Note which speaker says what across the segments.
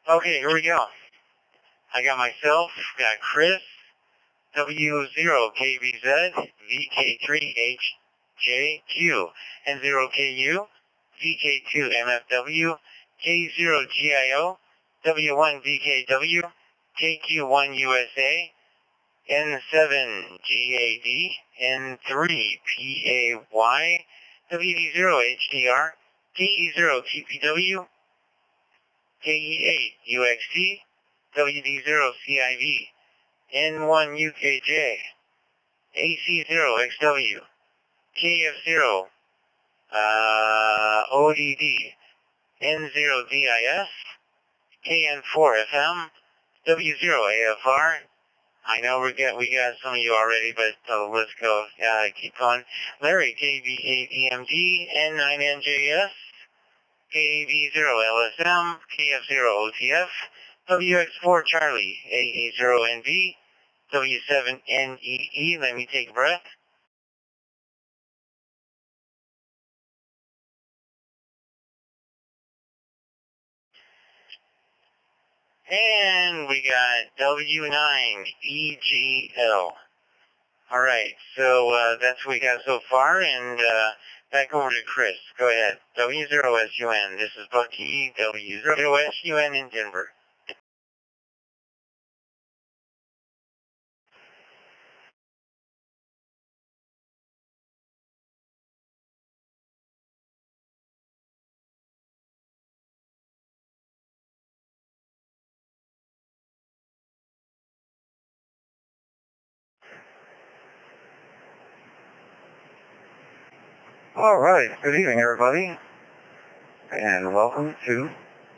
Speaker 1: Okay, here we go. I got myself, got Chris, W0KBZ, VK3HJQ, N0KU, VK2MFW, K0GIO, W1VKW, KQ1USA, N7GAD, N3PAY, WD0HDR, KE0TPW, KE8UXD, WD0CIV, N1UKJ, AC0XW, KF0 ODD, N0DIS, KN4FM, W0AFR. I know we got some of you already, but let's go. Keep going. Larry, KB8EMG, N9NJS, KB0LSM, KF0OTF, WX4 Charlie, AA0NV, W7NEE. Let me take a breath. And we got W9EGL. All right, so that's what we got so far, and back over to Chris. Go ahead. W0SUN. This is Bucky, W0SUN in Denver. All right, good evening, everybody, and welcome to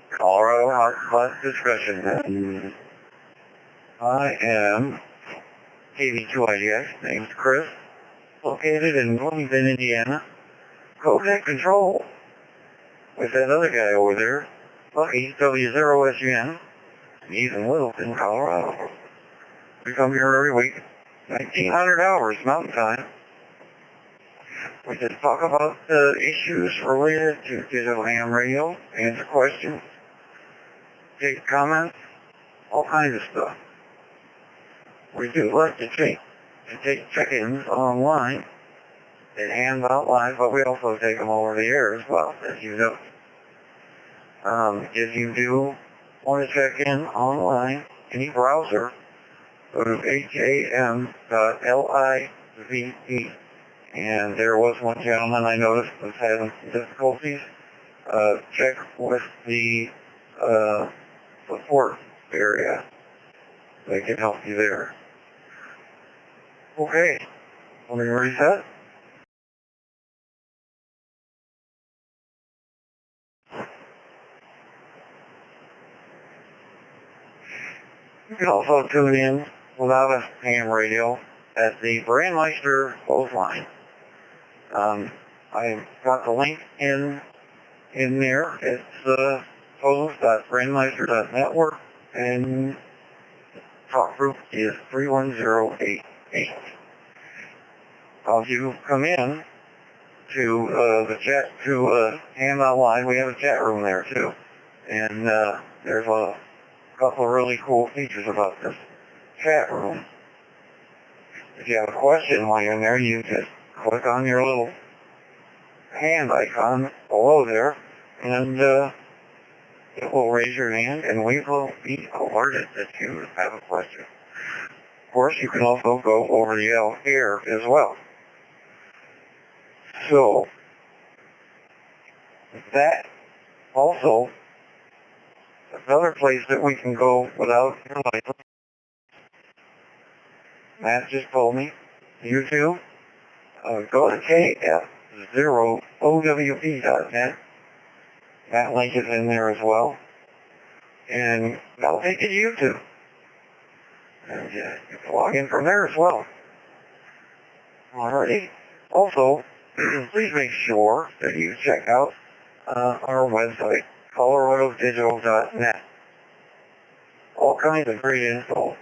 Speaker 1: Colorado Hot Class Discussion. I am KV2IDX, name's Chris, located in Bloomington, Indiana, Codec Control, with that other guy over there, Bucky, W0SUN, and he's in Littleton, Colorado. We come here every week, 1900 hours Mountain Time. We just talk about the issues related to digital ham radio, answer questions, take comments, all kinds of stuff. We do like to take check-ins online and hand out live, but we also take them over the air as well, as you know. If you do want to check in online, any browser, go to ham.live. And there was one gentleman I noticed was having some difficulties. Check with the support area. They can help you there. Okay, let me reset. You can also tune in without a ham radio at the Brandmeister clothesline. I got the link in there. It's host.brandmeister.network, and talk group is 31088. If you come in to the chat to Ham Online, we have a chat room there too, and there's a couple of really cool features about this chat room. If you have a question while you're in there, you just click on your little hand icon below there, and it will raise your hand, and we will be alerted that you have a question. Of course, you can also go over the air as well. So, that also, another place that we can go without your license. Matt just told me, YouTube, go to KF0OWP.net. That link is in there as well. And that'll take you to YouTube. And you can log in from there as well. Alrighty. Also, please make sure that you check out our website, coloradodigital.net. All kinds of great info.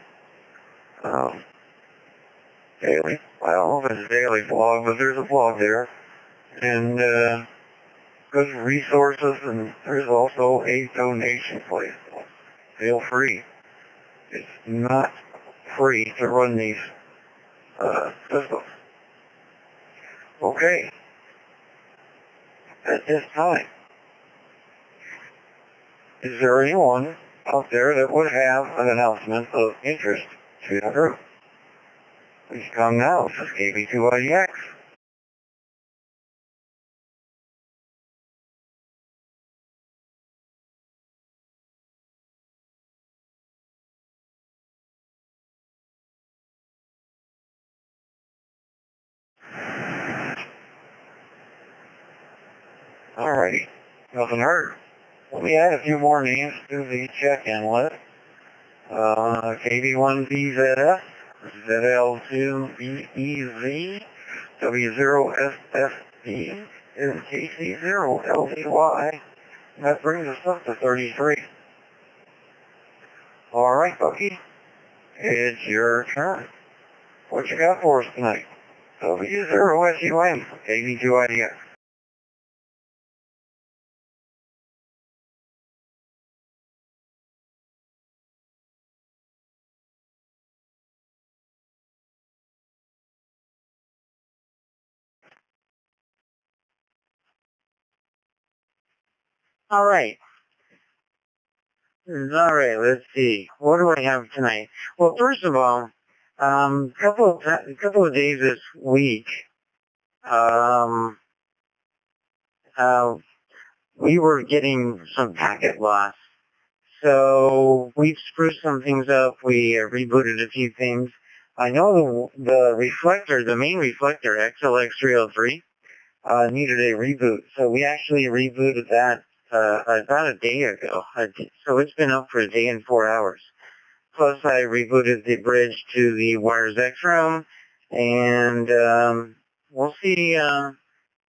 Speaker 1: Daily. I don't know if it's a daily blog, but there's a blog there. And good resources, and there's also a donation place. feel free. It's not free to run these systems. Okay. At this time, is there anyone out there that would have an announcement of interest to the group? Please come now. This is KB2IDX. Alrighty. Nothing hurt. Let me add a few more names to the check-in list. KB1BZF, ZL2BEZ, W0SFP, and KC0LVY. That brings us up to 33. Alright, Bucky. It's your turn. What you got for us tonight? W0SUM, KB2IDX. Alright. Alright, let's see. What do I have tonight? Well, first of all, couple of days this week, we were getting some packet loss. So we've spruced some things up. We rebooted a few things. I know the reflector, the main reflector, XLX303, needed a reboot. So we actually rebooted that about a day ago. So it's been up for a day and 4 hours. Plus I rebooted the bridge to the Wires X room, and we'll see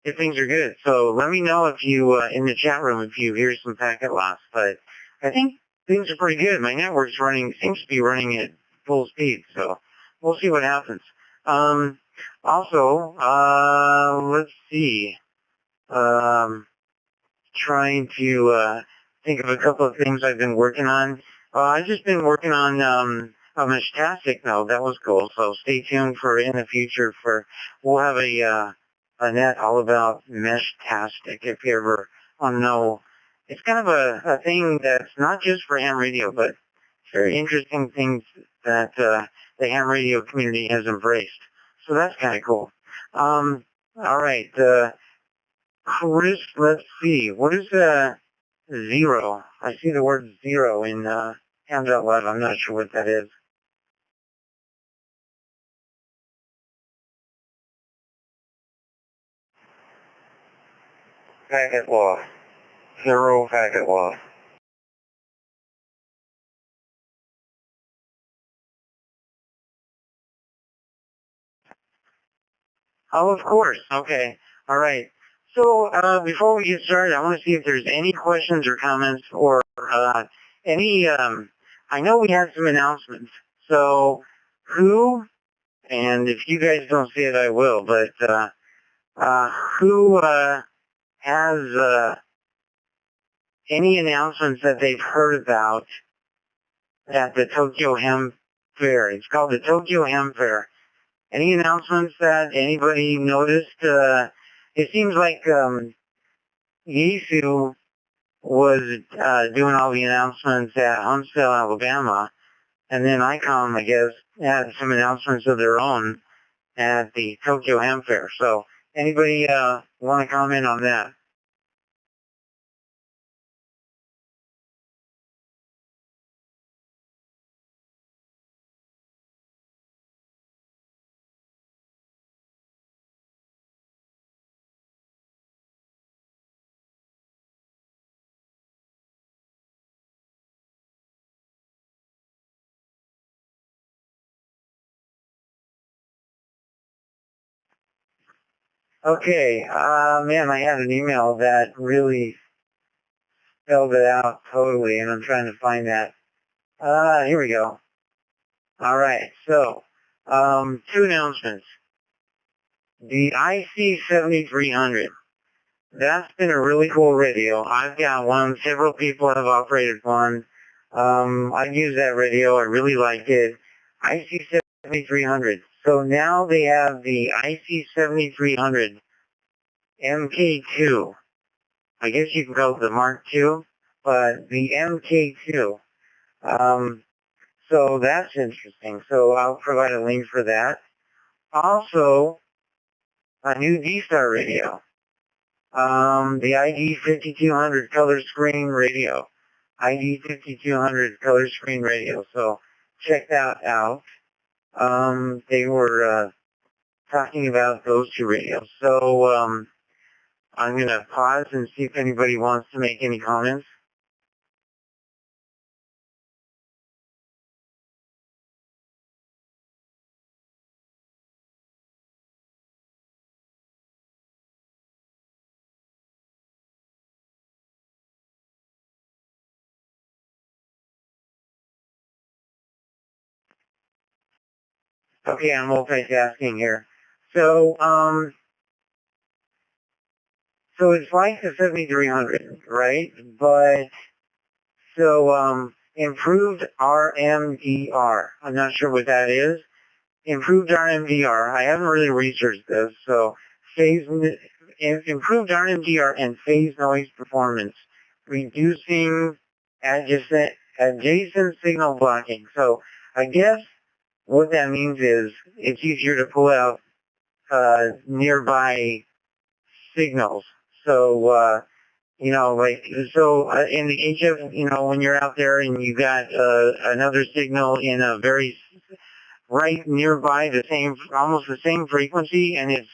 Speaker 1: if things are good. So let me know if you, in the chat room, if you hear some packet loss. But I think things are pretty good. My network's seems to be running at full speed, so we'll see what happens. Also, let's see. Trying to think of a couple of things I've been working on. I've just been working on a Meshtastic node. That was cool. So stay tuned for in the future we'll have a net all about Meshtastic if you ever want to know. It's kind of a thing that's not just for ham radio, but very interesting things that the ham radio community has embraced. So that's kind of cool. All right. Chris, let's see. What is zero? I see the word zero in Ham.Live. I'm not sure what that is. Packet loss. Zero packet loss. Oh, of course. Okay. All right. So before we get started, I want to see if there's any questions or comments or any. I know we had some announcements. So who? And if you guys don't see it, I will. But who has any announcements that they've heard about at the Tokyo Ham Fair? It's called the Tokyo Ham Fair. Any announcements that anybody noticed? It seems like Yisu was doing all the announcements at Huntsville, Alabama, and then ICOM, I guess, had some announcements of their own at the Tokyo Ham Fair. So anybody want to comment on that? Okay, man, I had an email that really spelled it out totally, and I'm trying to find that. Here we go. All right, so, two announcements. The IC7300. That's been a really cool radio. I've got one. Several people have operated one. I use that radio. I really like it. IC7300. So now they have the IC7300 MK2. I guess you can call it the Mark II, but the MK2. So that's interesting. So I'll provide a link for that. Also, a new D-Star radio. The ID5200 color screen radio. ID5200 color screen radio. So check that out. They were talking about those two radios. So I'm going to pause and see if anybody wants to make any comments. Okay, I'm multitasking here. So, so it's like the 7300, right? But, so, improved RMDR. I'm not sure what that is. Improved RMDR. I haven't really researched this, so improved RMDR and phase noise performance, reducing adjacent signal blocking. So I guess what that means is it's easier to pull out nearby signals. So in the HF, when you're out there and you got another signal in a very right nearby, almost the same frequency, and it's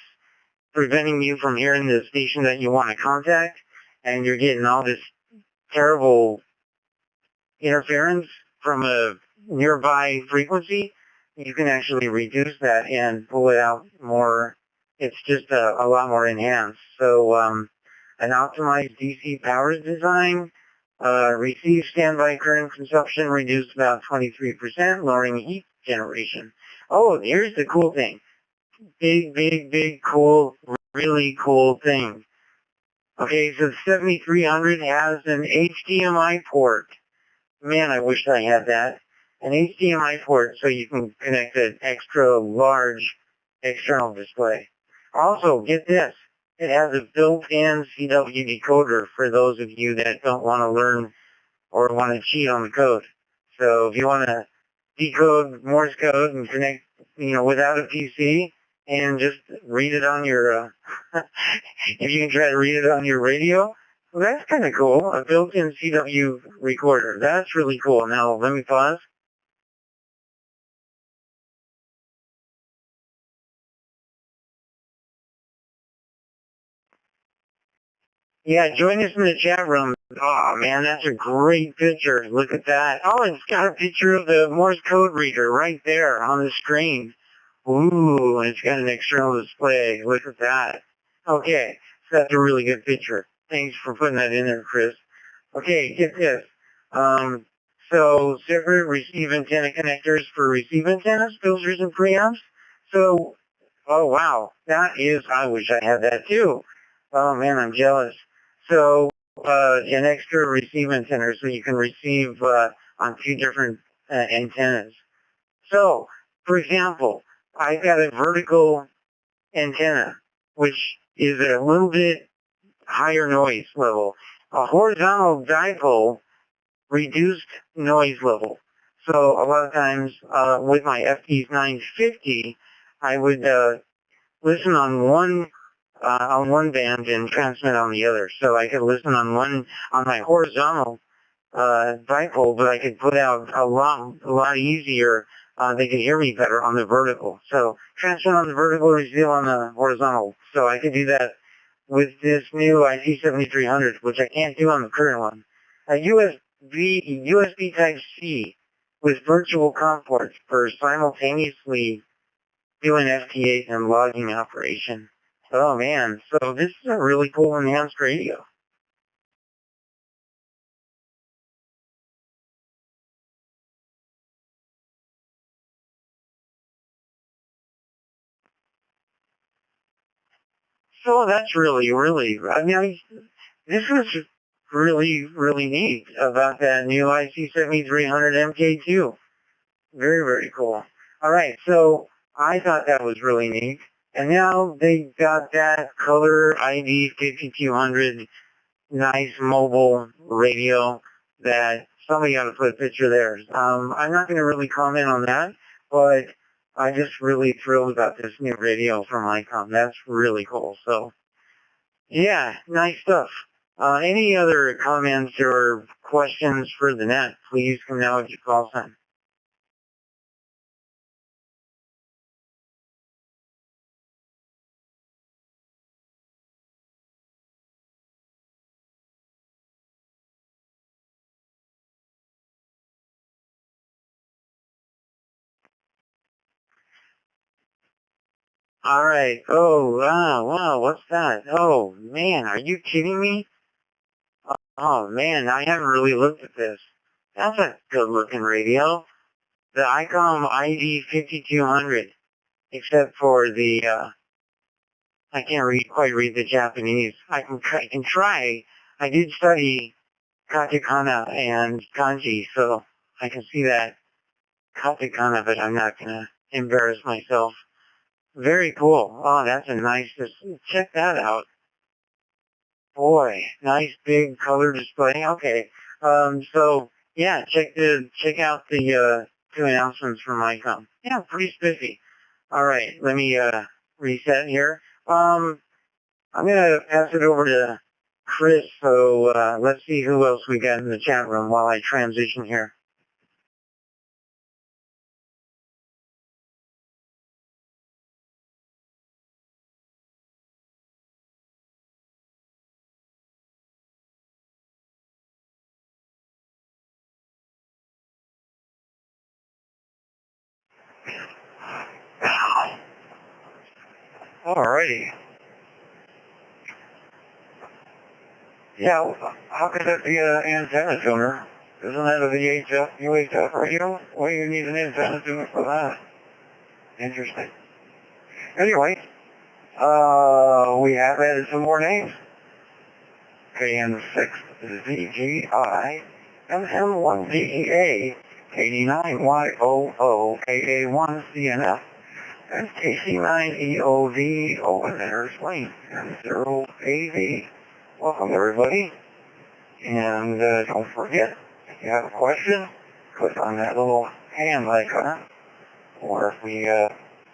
Speaker 1: preventing you from hearing the station that you want to contact, and you're getting all this terrible interference from a nearby frequency, you can actually reduce that and pull it out more. It's just a lot more enhanced. So an optimized DC power design, receive standby current consumption reduced about 23%, lowering heat generation. Oh, here's the cool thing. Big, cool, really cool thing. Okay, so the 7300 has an HDMI port. Man, I wish I had that. An HDMI port so you can connect an extra large external display. Also, get this. It has a built-in CW decoder for those of you that don't want to learn or want to cheat on the code. So if you want to decode Morse code and connect, without a PC and just read it on your, if you can try to read it on your radio, well, that's kind of cool. A built-in CW recorder. That's really cool. Now, let me pause. Yeah, join us in the chat room. Oh, man, that's a great picture. Look at that. Oh, it's got a picture of the Morse code reader right there on the screen. Ooh, and it's got an external display. Look at that. Okay, so that's a really good picture. Thanks for putting that in there, Chris. Okay, get this. So separate receive antenna connectors for receive antennas, filters, and preamps. So, oh wow, I wish I had that too. Oh man, I'm jealous. So, an extra receive antenna so you can receive on two different antennas. So, for example, I've got a vertical antenna, which is a little bit higher noise level. A horizontal dipole, reduced noise level. So a lot of times with my FT's 950, I would listen on one band and transmit on the other. So I could listen on my horizontal dipole, but I could put out a lot easier. They could hear me better on the vertical. So transmit on the vertical, receive on the horizontal. So I could do that with this new IC7300, which I can't do on the current one. A USB Type-C with virtual COM ports for simultaneously doing FT8 and logging operation. Oh man, so this is a really cool enhanced radio. So that's really, I mean, this was really, really neat about that new IC7300 MK2. Very, very cool. All right, so I thought that was really neat. And now they got that color ID 5200 nice mobile radio that somebody got to put a picture there. I'm not going to really comment on that, but I'm just really thrilled about this new radio from ICOM. That's really cool. So, yeah, nice stuff. Any other comments or questions for the net, please come now with your call sign. All right. Oh, wow, what's that? Oh, man, are you kidding me? Oh, man, I haven't really looked at this. That's a good-looking radio. The ICOM ID 5200, except for the, I can't quite read the Japanese. I can try. I did study katakana and kanji, so I can see that katakana, but I'm not going to embarrass myself. Very cool. Oh, that's a nice, check that out. Boy, nice big color display. Okay. So yeah, check out the two announcements from ICOM. Yeah, pretty spiffy. All right, let me reset here. I'm gonna pass it over to Chris. So let's see who else we got in the chat room while I transition here. Alrighty. Yeah, how could that be an antenna tuner? Isn't that a VHF, UHF radio? Why do you need an antenna tuner for that? Interesting. Anyway, we have added some more names. KN6ZGI, MM1DEA, 89YOOKA1CNF, and KC9EOV, open air explain, and 0AV. Welcome everybody. And don't forget, if you have a question, click on that little hand icon, or if we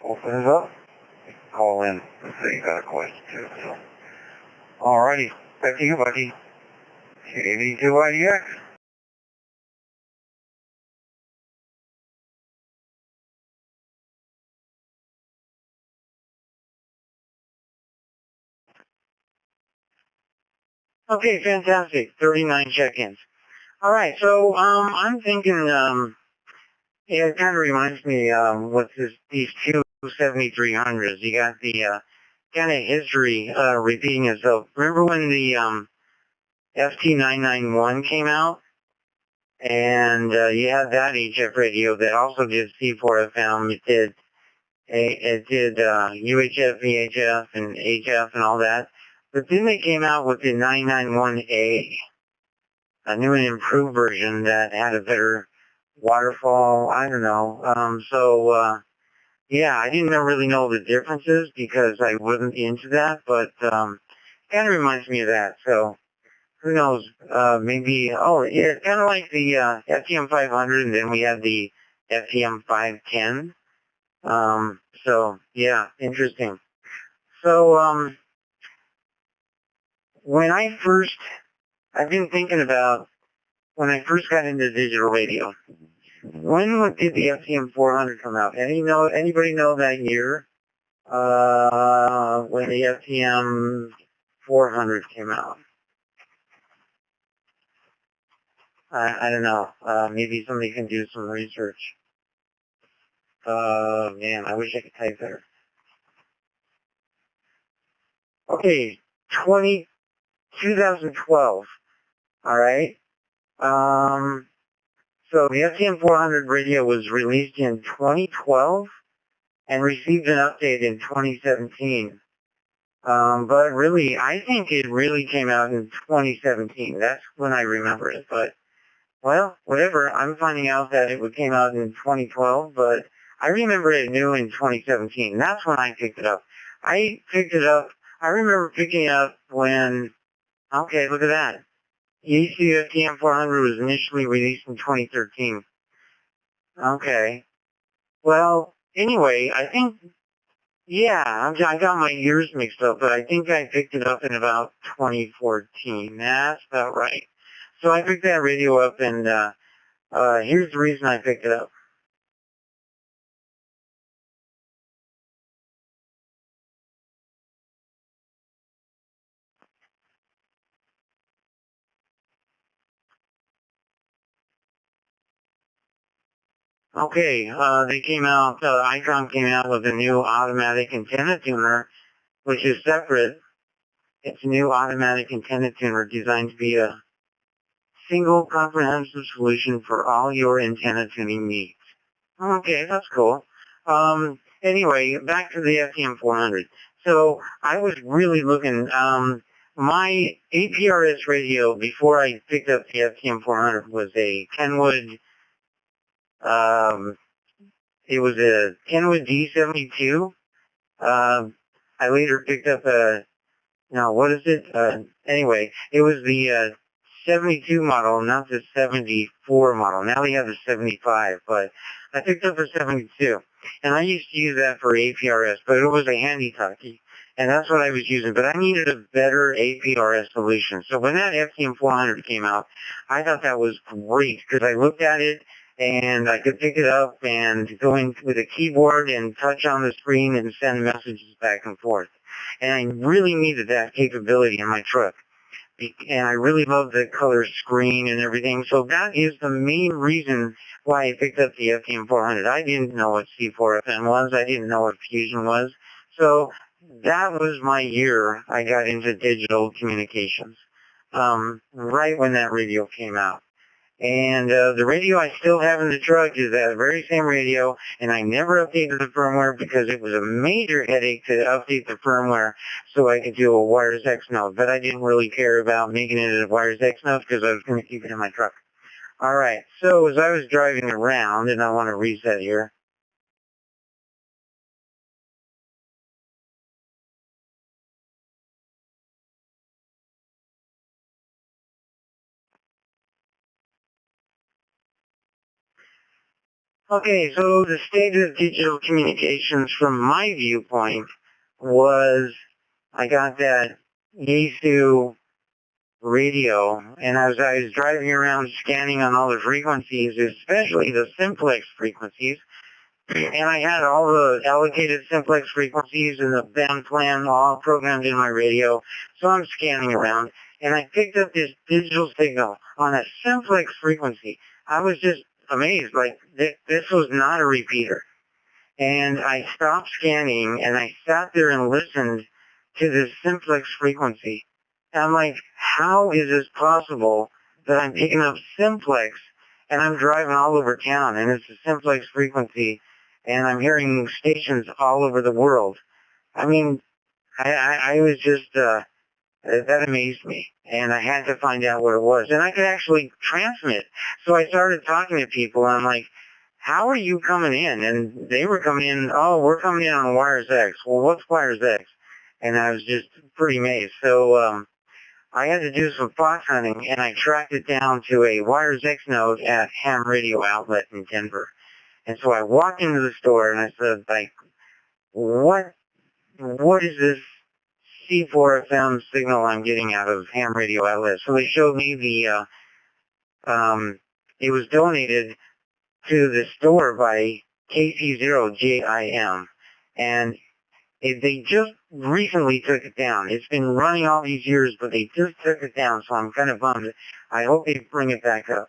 Speaker 1: open it up, you can call in and say you got a question too. So, alrighty, back to you, buddy. KV2IDX. Okay, fantastic. 39 check-ins. Alright, so I'm thinking, yeah, it kind of reminds me with these two 7300s. You got the kind of history repeating itself. Remember when the FT991 came out? And you had that HF radio that also did C4FM. It did UHF, VHF, and HF and all that. But then they came out with the 991A, a new and improved version that had a better waterfall. I don't know. Yeah, I didn't really know the differences because I wasn't into that, but kind of reminds me of that. So who knows? Maybe. Oh, yeah, it's kind of like the FTM 500, and then we have the FTM 510. So yeah, interesting. So I've been thinking about when I first got into digital radio. When did the FTM 400 come out? Anybody know that year? When the FTM 400 came out? I don't know. Maybe somebody can do some research. Man, I wish I could type better. Okay, 2012. All right. So the FTM 400 radio was released in 2012 and received an update in 2017. But really, I think it really came out in 2017. That's when I remember it. But, well, whatever. I'm finding out that it came out in 2012, but I remember it new in 2017. That's when I picked it up. I picked it up. I remember picking it up when, okay, look at that. ECU FTM400 was initially released in 2013. Okay. Well, anyway, I think, yeah, I got my years mixed up, but I think I picked it up in about 2014. That's about right. So I picked that radio up, and here's the reason I picked it up. Okay, they came out, Icom came out with a new automatic antenna tuner, which is separate. It's a new automatic antenna tuner designed to be a single comprehensive solution for all your antenna tuning needs. Okay, that's cool. Anyway, back to the FTM400. So I was really looking, my APRS radio before I picked up the FTM400 was a Kenwood, um, it was a Kenwood D72. I later picked up a, now what is it? Anyway, it was the 72 model, not the 74 model. Now we have the 75, but I picked up a 72. And I used to use that for APRS, but it was a handy talkie. And that's what I was using. But I needed a better APRS solution. So when that FTM400 came out, I thought that was great because I looked at it and I could pick it up and go in with a keyboard and touch on the screen and send messages back and forth. And I really needed that capability in my truck. And I really love the color screen and everything. So that is the main reason why I picked up the FTM400. I didn't know what C4FM was. I didn't know what Fusion was. So that was my year I got into digital communications, right when that radio came out. And the radio I still have in the truck is that very same radio, and I never updated the firmware because it was a major headache to update the firmware so I could do a Wires X node. But I didn't really care about making it a Wires X node because I was going to keep it in my truck. All right, so as I was driving around, and I want to reset here. Okay, so the state of digital communications from my viewpoint was I got that Yaesu radio, and as I was driving around scanning on all the frequencies, especially the simplex frequencies, and I had all the allocated simplex frequencies and the band plan all programmed in my radio, so I'm scanning around, and I picked up this digital signal on a simplex frequency. I was just amazed, like, this was not a repeater. And I stopped scanning, and I sat there and listened to this simplex frequency. And I'm like, how is this possible that I'm picking up simplex and I'm driving all over town and it's a simplex frequency and I'm hearing stations all over the world? I mean, I was just, that amazed me. And I had to find out what it was. And I could actually transmit. So I started talking to people and I'm like, how are you coming in? And they were coming in, oh, we're coming in on Wires X. Well, what's Wires X? And I was just pretty amazed. So I had to do some fox hunting, and I tracked it down to a Wires X node at Ham Radio Outlet in Denver. And so I walked into the store, and I said, like, what is this C4FM signal I'm getting out of Ham Radio Outlet? So they showed me the, it was donated to the store by KC0JIM, and they just recently took it down. It's been running all these years, but they just took it down, so I'm kind of bummed. I hope they bring it back up.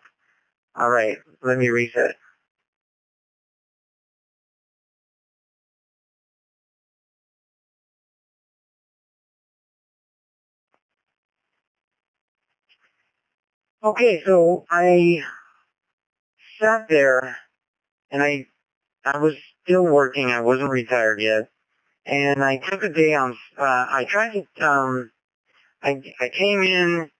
Speaker 1: All right, let me reset. Okay, so I sat there, and I was still working. I wasn't retired yet. And I took a day on, I tried to, I came in,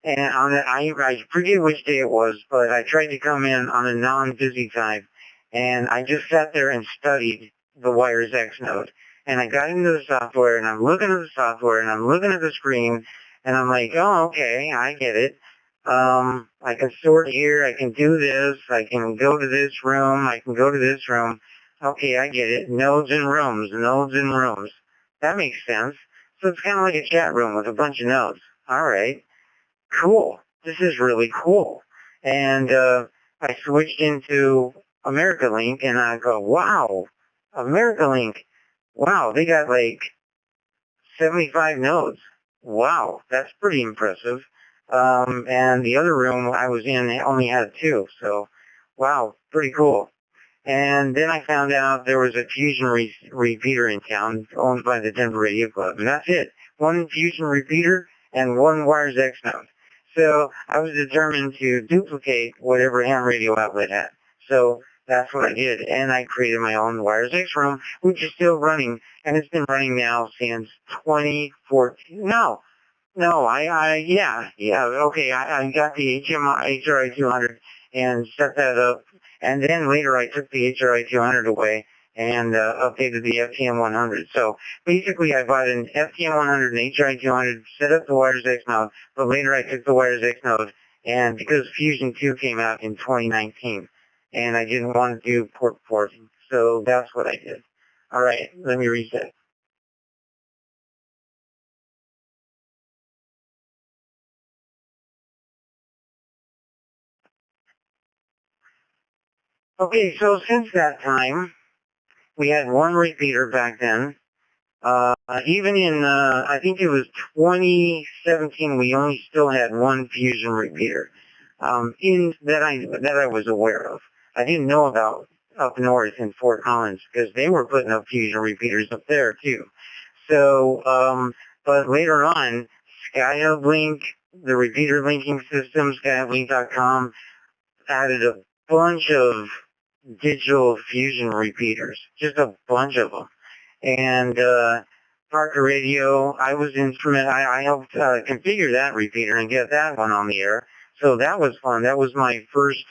Speaker 1: and I forget which day it was, but I tried to come in on a non-busy time, and I just sat there and studied the Wires X node. And I got into the software, and I'm looking at the software, and I'm looking at the screen, and I'm like, oh, okay, I get it. I can sort here, I can do this, I can go to this room, I can go to this room. Okay, I get it. Nodes and rooms, nodes and rooms. That makes sense. So it's kind of like a chat room with a bunch of nodes. All right. Cool. This is really cool. And I switched into AmericaLink, and I go, wow, AmericaLink. Wow, they got like 75 nodes. Wow, that's pretty impressive. And the other room I was in only had 2, so wow, pretty cool. And then I found out there was a Fusion repeater in town owned by the Denver Radio Club, and that's it. One Fusion repeater and one Wires X node. So I was determined to duplicate whatever ham radio outlet had. So that's what I did, and I created my own Wires X room, which is still running, and it's been running now since 2014. Okay, I got the HRI 200 and set that up, and then later I took the HRI 200 away and updated the FTM 100. So basically I bought an FTM 100 and HRI 200, set up the Wires X node, but later I took the Wires X node, and because Fusion 2 came out in 2019, and I didn't want to do port porting, so that's what I did. Alright, let me reset. Okay, so since that time, we had one repeater back then. Even in, I think it was 2017, we only still had one Fusion repeater, that I was aware of. I didn't know about up north in Fort Collins because they were putting up Fusion repeaters up there too. So, but later on, SkyUplink, the repeater linking system, SkyUplink.com, added a bunch of digital Fusion repeaters, just a bunch of them. And Parker Radio, I was instrumental. I helped configure that repeater and get that one on the air. So that was fun. That was my first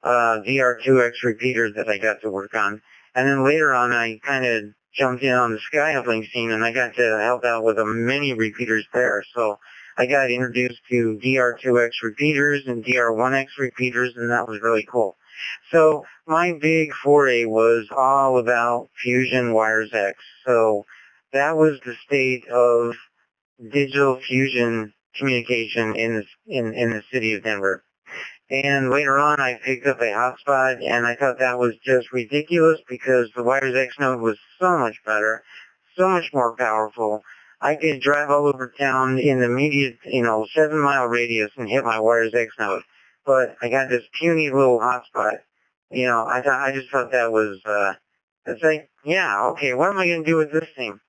Speaker 1: DR2X repeater that I got to work on. And then later on, I kind of jumped in on the SkyUplink scene, and I got to help out with many repeaters there. So I got introduced to DR2X repeaters and DR1X repeaters, and that was really cool. So my big foray was all about Fusion Wires X. So that was the state of digital fusion communication in the city of Denver. And later on, I picked up a hotspot, and I thought that was just ridiculous because the Wires X node was so much better, so much more powerful. I could drive all over town in the immediate, 7-mile radius and hit my Wires X node. But I got this puny little hotspot. I just thought that was, it's like, yeah, okay, what am I going to do with this thing?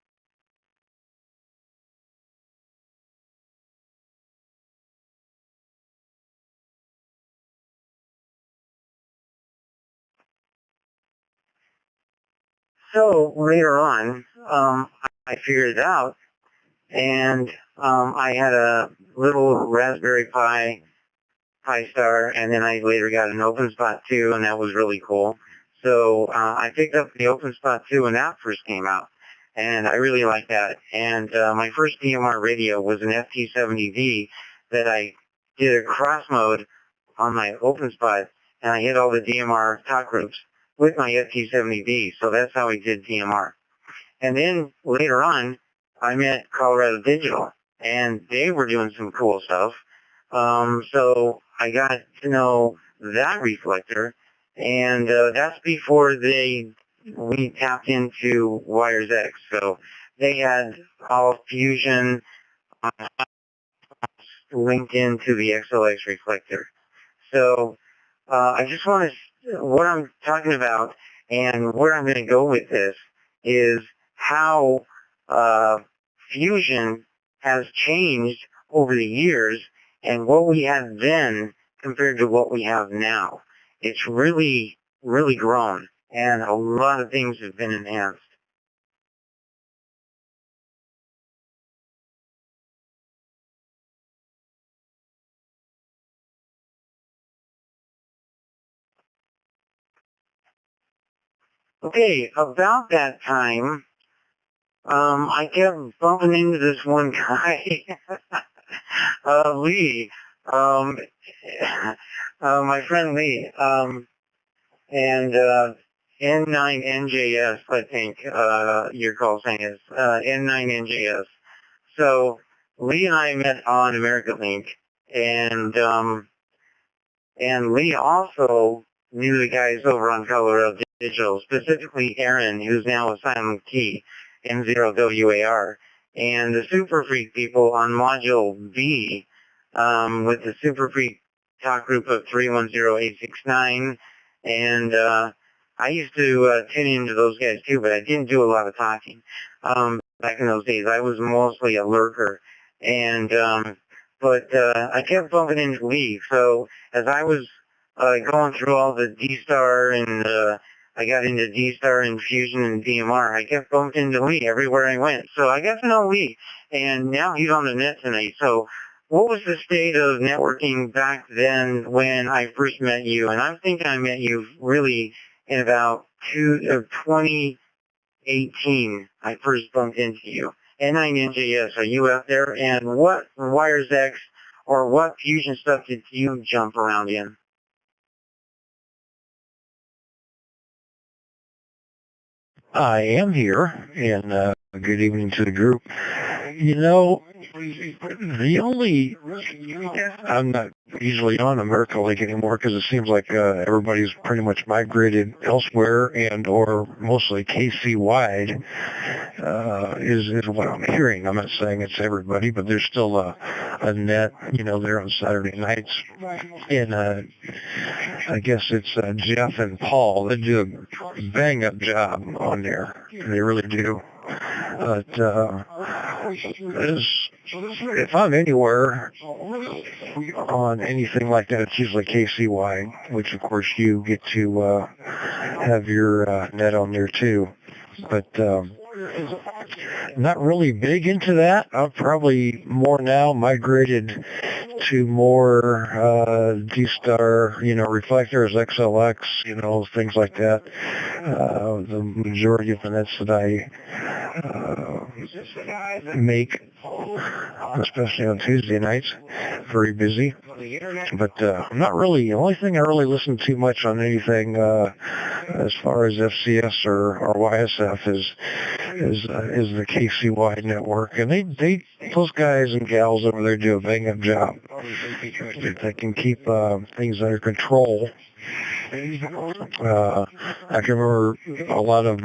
Speaker 1: So later on, I figured it out, and I had a little Raspberry Pi Star, and then I later got an OpenSpot 2, and that was really cool. So I picked up the OpenSpot 2 when that first came out, and I really liked that. And my first DMR radio was an FT70D that I did a cross mode on my OpenSpot, and I hit all the DMR talk groups with my FT70D, so that's how I did DMR. And then later on, I met Colorado Digital, and they were doing some cool stuff. So I got to know that reflector, and that's before we tapped into Wires X. So they had all Fusion linked into the XLX reflector. So I just want to, what I'm talking about and where I'm going to go with this is how Fusion has changed over the years and what we had then compared to what we have now. It's really, really grown, and a lot of things have been enhanced. Okay, about that time, I kept bumping into this one guy, Lee, um, my friend Lee, and N9NJS, I think your call sign is N9NJS. So Lee and I met on AmericaLink, and Lee also knew the guys over on Colorado Digital, specifically Aaron, who's now with Silent Key, N0WAR, and the Super Freak people on Module B, with the Super Freak talk group of 310869, and I used to tune into those guys too, but I didn't do a lot of talking. Back in those days, I was mostly a lurker, and but I kept bumping into Lee. So as I was going through all the D-Star and I got into D-Star and Fusion and DMR, I kept bumping into Lee everywhere I went. So I got to know Lee, and now he's on the net tonight. So what was the state of networking back then when I first met you? And I'm thinking I met you really in about 2018. I first bumped into you. N9NJS, are you out there? And what WiresX or what Fusion stuff did you jump around in?
Speaker 2: I am here, and good evening to the group. You know, the only, I'm not usually on AmericaLink anymore because it seems like everybody's pretty much migrated elsewhere and or mostly KC-wide is what I'm hearing. I'm not saying it's everybody, but there's still a net, there on Saturday nights. And I guess it's Jeff and Paul. They do a bang-up job on there. They really do. But if I'm anywhere on anything like that, it's usually KCY, which of course you get to have your net on there too. But not really big into that. I'm probably more now migrated to more D-Star, reflectors, XLX, things like that. The majority of the nets that I make, especially on Tuesday nights, very busy. But I'm not really, the only thing I really listen to much on anything as far as FCS or YSF is the KCY network, and they those guys and gals over there do a bang-up job. If they can keep things under control. I can remember a lot of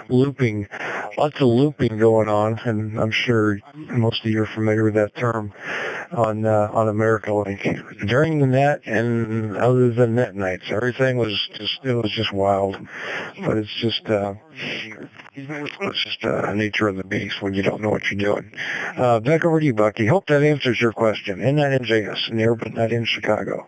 Speaker 2: looping, lots of looping going on, and I'm sure most of you are familiar with that term on AmericaLink. During the net and other than net nights, everything was just wild. But it's just the nature of the beast when you don't know what you're doing. Back over to you, Bucky. Hope that answers your question. N9NJS, near but not in Chicago.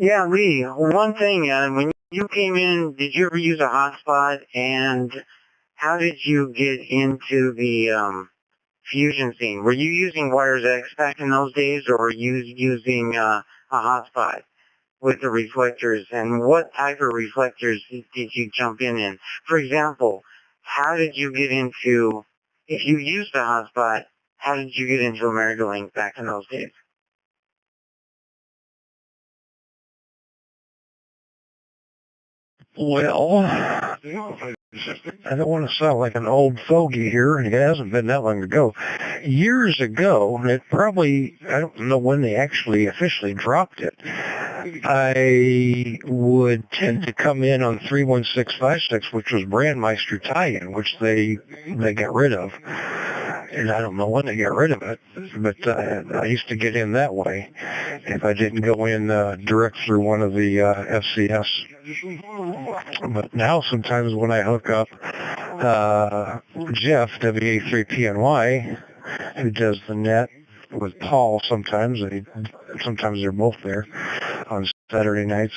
Speaker 1: Yeah, Lee, one thing, when you came in, did you ever use a hotspot, and how did you get into the Fusion scene? Were you using WiresX back in those days, or were you using a hotspot with the reflectors, and what type of reflectors did you jump in? For example, how did you get into, if you used a hotspot, how did you get into AmericaLink back in those days?
Speaker 2: Well, I don't want to sound like an old fogey here. It hasn't been that long ago. Years ago, I don't know when they actually officially dropped it. I would tend to come in on 31656, which was Brandmeister tie-in, which they got rid of. And I don't know when they got rid of it, but I used to get in that way if I didn't go in direct through one of the FCS. But now sometimes when I hook up Jeff, WA3PNY, who does the net with Paul sometimes they're both there on Saturday nights.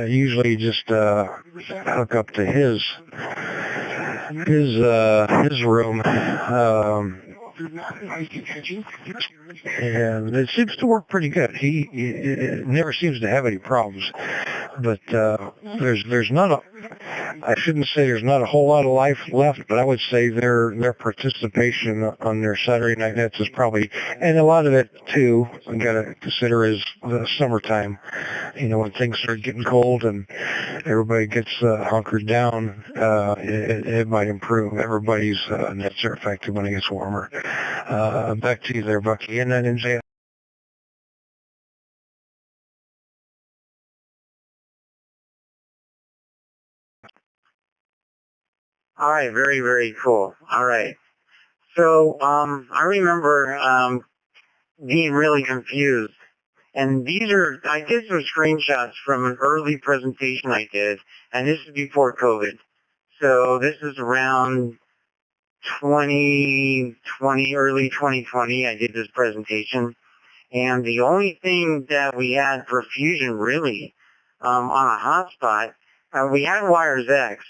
Speaker 2: Usually just hook up to his room, and it seems to work pretty good. He never seems to have any problems, but there's not a, I shouldn't say there's not a whole lot of life left, but I would say their participation on their Saturday night nets is probably, and a lot of it too, we got to consider is the summertime. You know, when things start getting cold and everybody gets hunkered down, it might improve. Everybody's nets are affected when it gets warmer. Back to you there, Bucky. And then MJ.
Speaker 1: All right, very, very cool. All right. So, I remember being really confused. And I did some screenshots from an early presentation I did, and this is before COVID. So this is around 2020, early 2020, I did this presentation. And the only thing that we had for Fusion really on a hotspot, we had WiresX.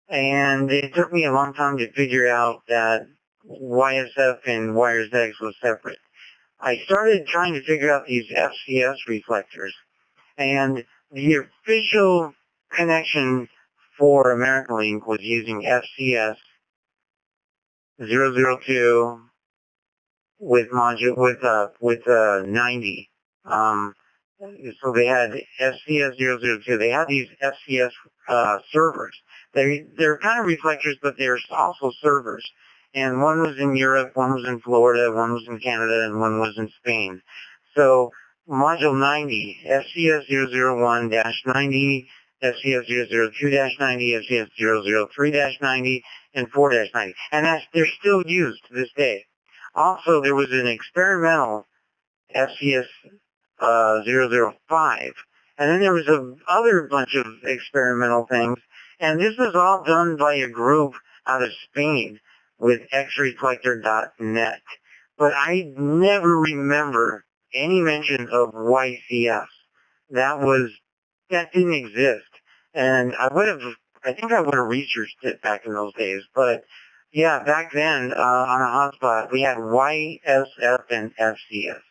Speaker 1: And it took me a long time to figure out that YSF and WiresX was separate. I started trying to figure out these FCS reflectors. And the official connection for AmericaLink was using FCS 002 with module with 90. So they had FCS 002. They had these FCS servers. They're kind of reflectors, but they're also servers. And one was in Europe, one was in Florida, one was in Canada, and one was in Spain. So module 90, FCS 001-90, FCS 002-90, FCS 003-90, and 4-90. And they're still used to this day. Also, there was an experimental FCS 005, and then there was a other bunch of experimental things, and this was all done by a group out of Spain with xreflector.net. But I never remember any mention of YCS. That didn't exist. And I think I would have researched it back in those days. But yeah, back then, on a hotspot, we had YSF and FCS.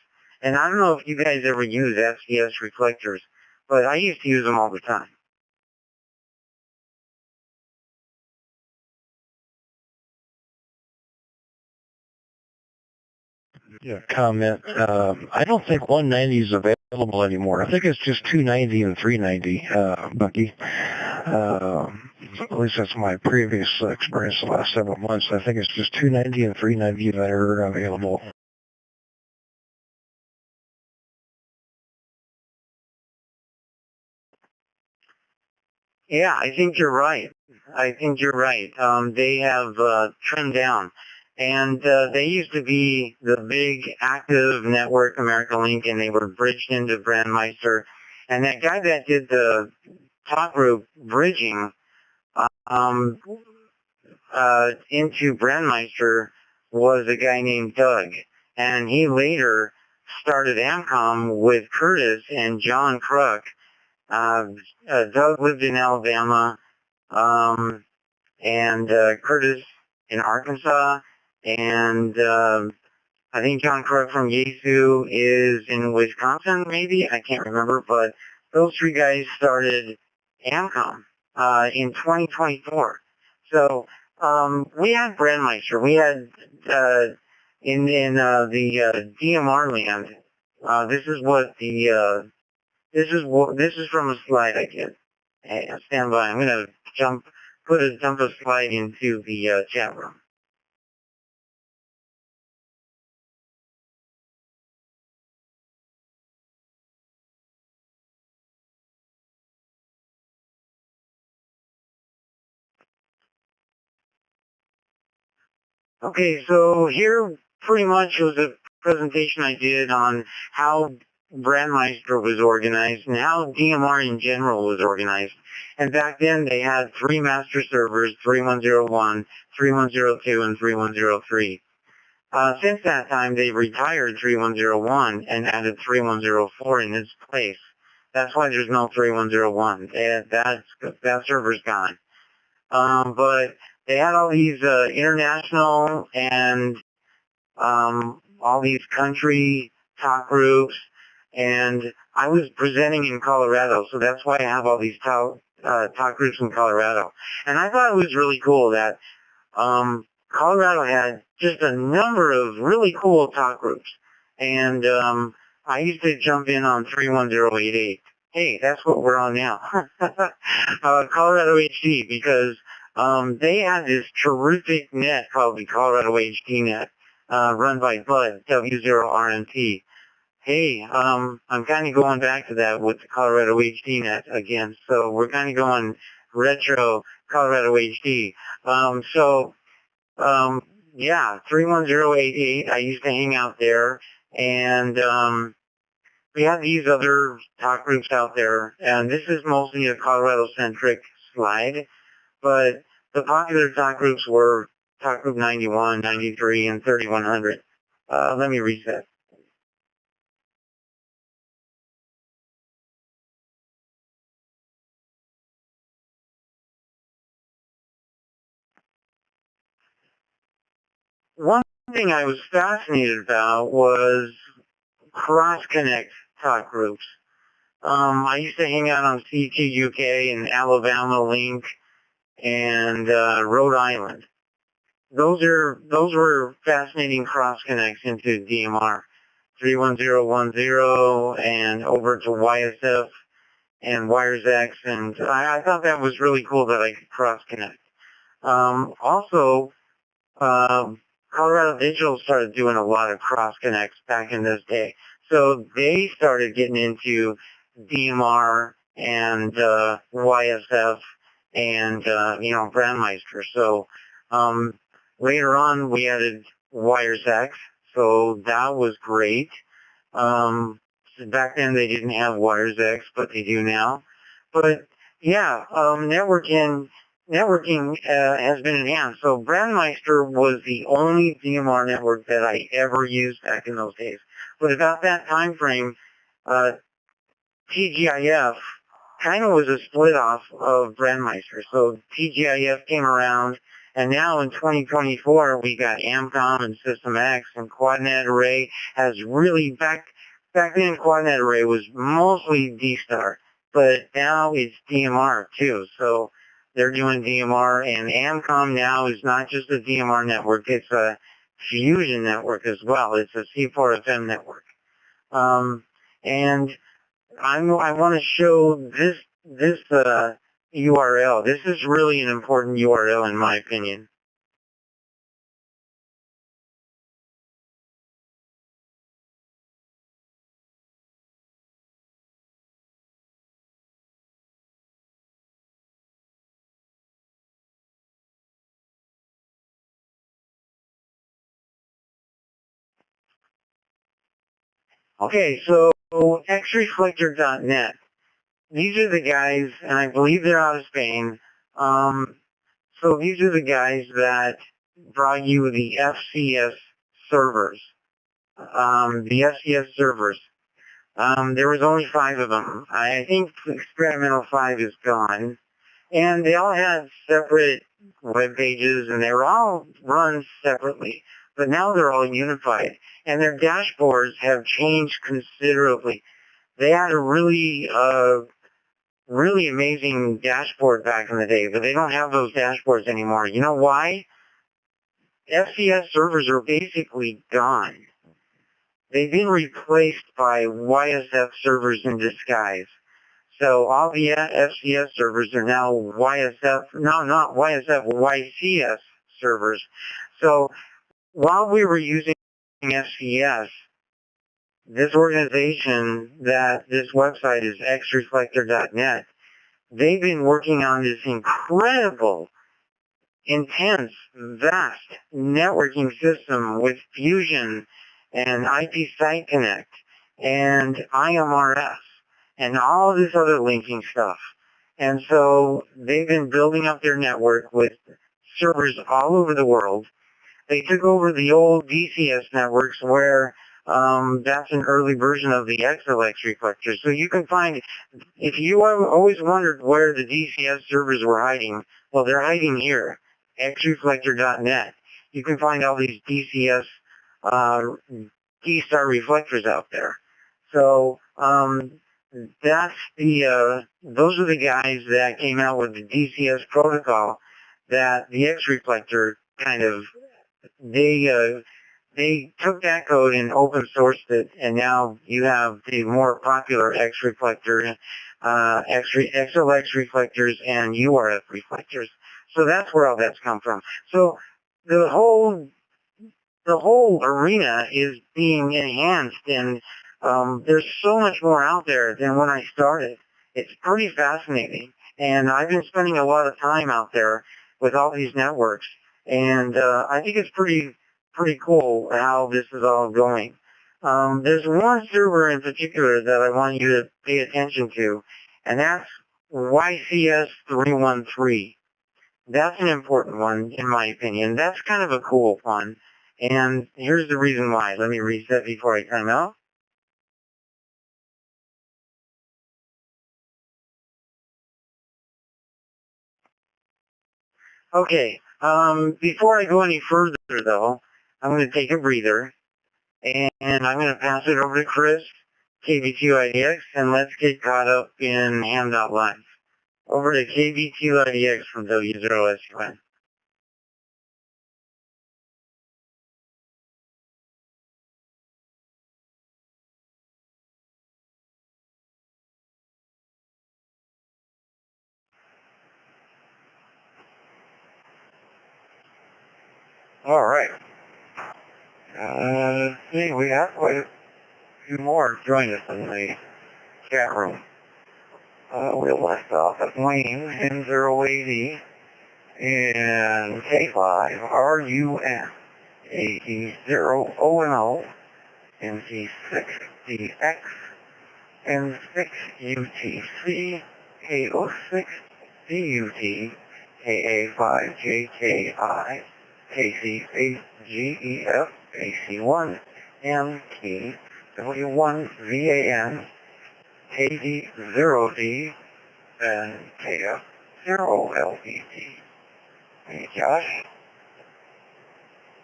Speaker 1: And I don't know if you guys ever use FCS reflectors, but I used to use them all the time.
Speaker 2: Yeah, comment. I don't think 190 is available anymore. I think it's just 290 and 390, Bucky. At least that's my previous experience the last several months. I think it's just 290 and 390 that are available.
Speaker 1: Yeah, I think you're right. They have trimmed down. And they used to be the big active network, AmericaLink, and they were bridged into Brandmeister. And that guy that did the talk group bridging into Brandmeister was a guy named Doug. And he later started AMCOM with Curtis and John Kruk. Doug lived in Alabama, and Curtis in Arkansas, and I think John Kruk from Yaesu is in Wisconsin, maybe? I can't remember, but those three guys started AMCOM in 2024. So we had Brandmeister. We had in the DMR land. This is from a slide I did. Hey, stand by. I'm gonna dump a slide into the chat room. Okay, so here pretty much was a presentation I did on how Brandmeister was organized and how DMR in general was organized. And back then they had 3 master servers, 3101, 3102, and 3103. Since that time, they've retired 3101 and added 3104 in its place. That's why there's no 3101. That server's gone. But they had all these international and all these country talk groups, and I was presenting in Colorado, so that's why I have all these talk groups in Colorado. And I thought it was really cool that Colorado had just a number of really cool talk groups. And I used to jump in on 31088. Hey, that's what we're on now. Colorado HD, because they had this terrific net called the Colorado HD net, run by Bud, W0RMT. Hey, I'm kind of going back to that with the Colorado HD net again, so we're kind of going retro Colorado HD. Yeah, 31088, I used to hang out there, and we have these other talk groups out there, and this is mostly a Colorado-centric slide, but the popular talk groups were Talk Group 91, 93, and 3100. Let me reset. One thing I was fascinated about was cross-connect talk groups. I used to hang out on CTUK and Alabama Link and Rhode Island. Those were fascinating cross connects into DMR, 31010 and over to YSF and WiresX, and I thought that was really cool that I could cross connect. Also, Colorado Digital started doing a lot of cross connects back in this day, so they started getting into DMR and YSF and Brandmeister. So later on, we added WiresX, so that was great. Back then, they didn't have WiresX, but they do now. But yeah, networking has been enhanced. So Brandmeister was the only DMR network that I ever used back in those days. But about that time frame, TGIF kind of was a split off of Brandmeister. So TGIF came around, and now in 2024 we got Amcom and System X, and QuadNet Array has really back then QuadNet Array was mostly D-Star, but now it's DMR too. So they're doing DMR, and Amcom now is not just a DMR network; it's a fusion network as well. It's a C4FM network, and I want to show this URL. This is really an important URL in my opinion. Okay, so xreflector.net. These are the guys, and I believe they're out of Spain. So these are the guys that brought you the FCS servers. The FCS servers. There was only 5 of them. I think Experimental 5 is gone. And they all had separate web pages, and they were all run separately. But now they're all unified. And their dashboards have changed considerably. They had a really amazing dashboard back in the day, but they don't have those dashboards anymore. You know why? FCS servers are basically gone. They've been replaced by YSF servers in disguise. So all the FCS servers are now YCS servers. So while we were using FCS, this organization, this website is xreflector.net, they've been working on this incredible, intense, vast networking system with Fusion and IP Site Connect and IMRS and all this other linking stuff. And so they've been building up their network with servers all over the world. they took over the old DCS networks where that's an early version of the XLX reflector. So you can find, if you have always wondered where the DCS servers were hiding, well, they're hiding here, xreflector.net. You can find all these DCS D-Star reflectors out there. So that's those are the guys that came out with the DCS protocol that the X-Reflector kind of, they took that code and open sourced it, and now you have the more popular X-Reflector, XLX reflectors, and URF reflectors. So that's where all that's come from. So the whole arena is being enhanced, and there's so much more out there than when I started. It's pretty fascinating, and I've been spending a lot of time out there with all these networks, and I think it's pretty cool how this is all going. There's one server in particular that I want you to pay attention to, and that's YCS313. That's an important one, in my opinion. That's kind of a cool one. And here's the reason why. Let me reset before I time out. Okay, before I go any further, though, I'm going to take a breather, and I'm going to pass it over to Chris, KB2IDX, and let's get caught up in Ham.Live. Over to KB2IDX from W0SUN. All right. Let's see, we have quite a few more join us in the chat room. We left off at Wayne, M080, and K5, RUN, AT0ONO, MC6DX, N6UTC, K06DUT, KA5JKI, KC8GEF, AC1MT, W1VAN, KD0D, and KF0LPT. Hey, Josh.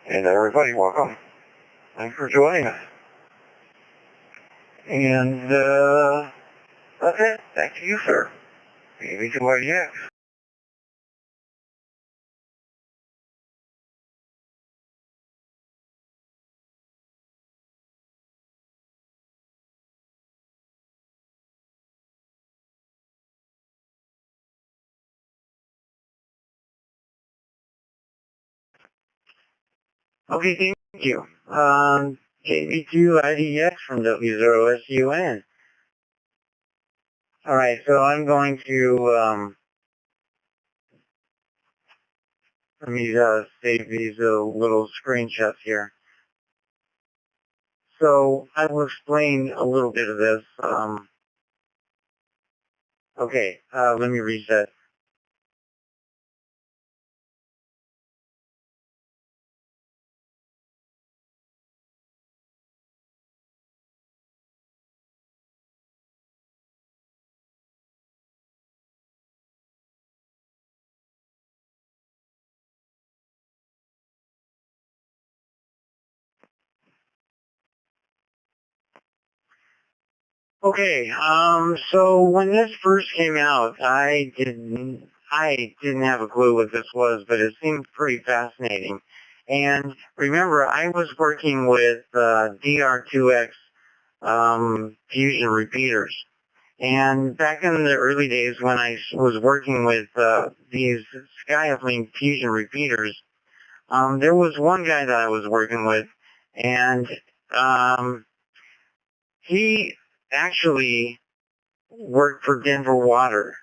Speaker 1: And everybody, welcome. Thanks for joining us. And that's it. Back to you, sir. KB2IDX. Okay, thank you. KB2IDX from W0SUN. Alright, so I'm going to, let me save these little screenshots here. So I will explain a little bit of this. Okay, let me reset. Okay, so when this first came out, I didn't have a clue what this was, but it seemed pretty fascinating. And remember, I was working with DR2X fusion repeaters. And back in the early days when I was working with these SkyUplink fusion repeaters, there was one guy that I was working with, and he actually worked for Denver Water.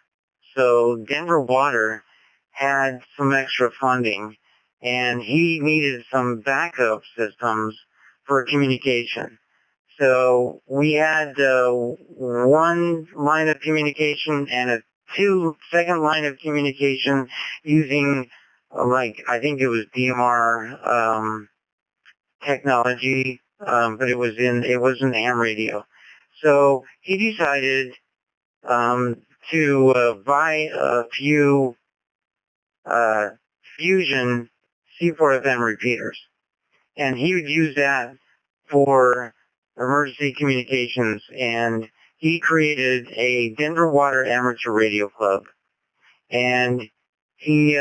Speaker 1: So Denver Water had some extra funding, and he needed some backup systems for communication. So we had one line of communication and a second line of communication using like, I think it was DMR technology, but it was an ham radio. So he decided to buy a few Fusion C4FM repeaters, and he would use that for emergency communications, and he created a Denver Water Amateur Radio Club, and he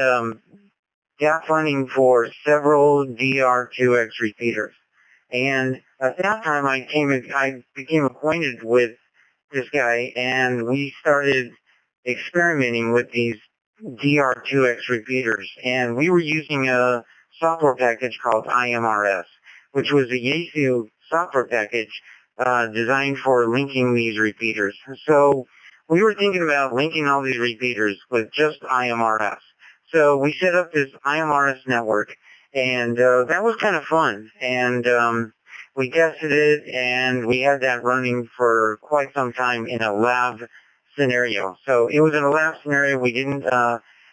Speaker 1: got funding for several DR2X repeaters. And at that time, I became acquainted with this guy, and we started experimenting with these DR2X repeaters. And we were using a software package called IMRS, which was a Yaesu software package designed for linking these repeaters. So we were thinking about linking all these repeaters with just IMRS. So we set up this IMRS network, and that was kind of fun. And we tested it, and we had that running for quite some time in a lab scenario. So it was in a lab scenario. We didn't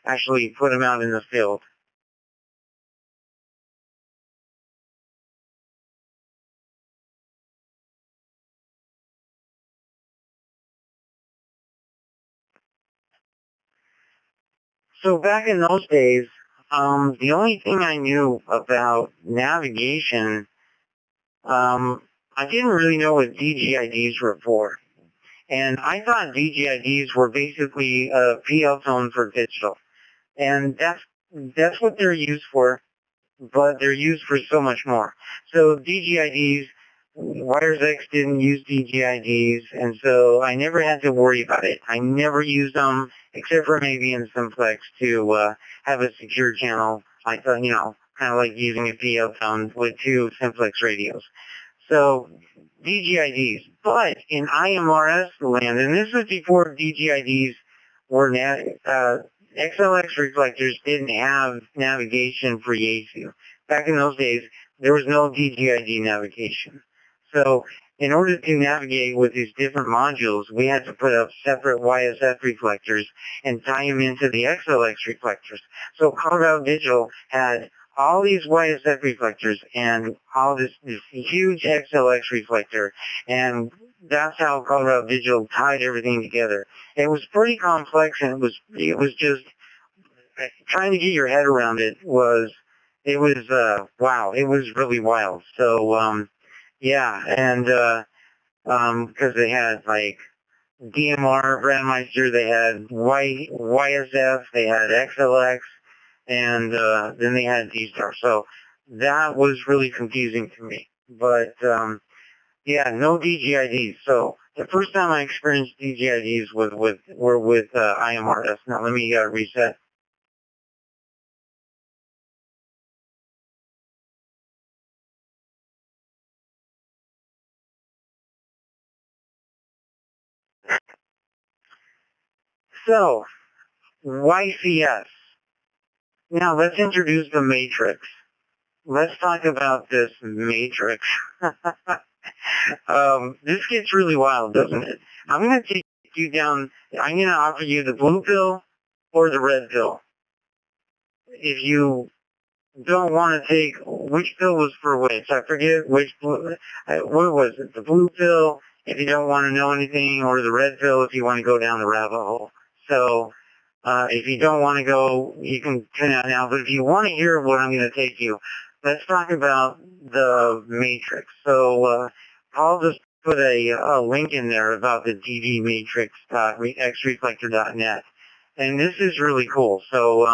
Speaker 1: actually put them out in the field. So back in those days, the only thing I knew about navigation, I didn't really know what DGIDs were for. And I thought DGIDs were basically a PL tone for digital. And that's what they're used for, but they're used for so much more. So DGIDs, WiresX didn't use DGIDs, and so I never had to worry about it. I never used them, except for maybe in Simplex to have a secure channel. I thought, kind of like using a PL tone with two Simplex radios. So DGIDs. But in IMRS land, and this was before DGIDs were XLX reflectors didn't have navigation for Yaesu. Back in those days, there was no DGID navigation. So in order to navigate with these different modules, we had to put up separate YSF reflectors and tie them into the XLX reflectors. So Colorado Digital had all these YSF reflectors and all this huge XLX reflector, and that's how Colorado Digital tied everything together. It was pretty complex, and it was just trying to get your head around it was wow, it was really wild. So yeah, and because they had like DMR, Brandmeister, they had YSF, they had XLX, and then they had D-Star. So that was really confusing to me. But yeah, no DGIDs. So the first time I experienced DGIDs were with IMRS. Now let me reset. So YCS. Now let's introduce the matrix. Let's talk about this matrix. This gets really wild, doesn't it? I'm going to take you down. I'm going to offer you the blue pill or the red pill. If you don't want to take, which pill was for which? I forget which, what was it? The blue pill if you don't want to know anything, or the red pill if you want to go down the rabbit hole. So, if you don't want to go, you can tune out now. But if you want to hear what I'm going to take you, let's talk about the matrix. So, I'll just put a link in there about the dvmatrix.xreflector.net. And this is really cool. So,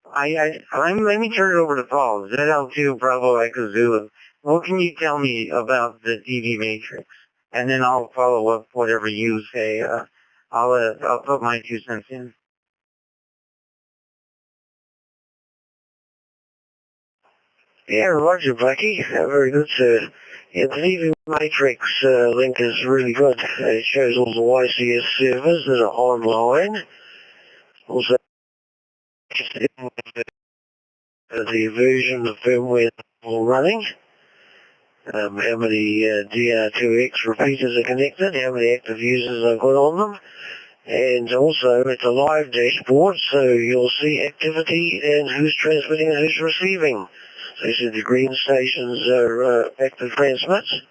Speaker 1: let me turn it over to Paul. ZL2 Bravo Echo Zulu. What can you tell me about the DV matrix? And then I'll follow up whatever you say. I'll put my 2 cents in. Yeah, Roger, Blackie. Very good, sir. Yeah, the DV matrix link is really good. It shows all the YCS servers that are online. Also, the version of firmware all running. How many DR2X repeaters are connected, how many active users I've got on them,
Speaker 3: And also it's a live dashboard, so you'll see activity and who's transmitting and who's receiving. So you see the green stations are active transmits,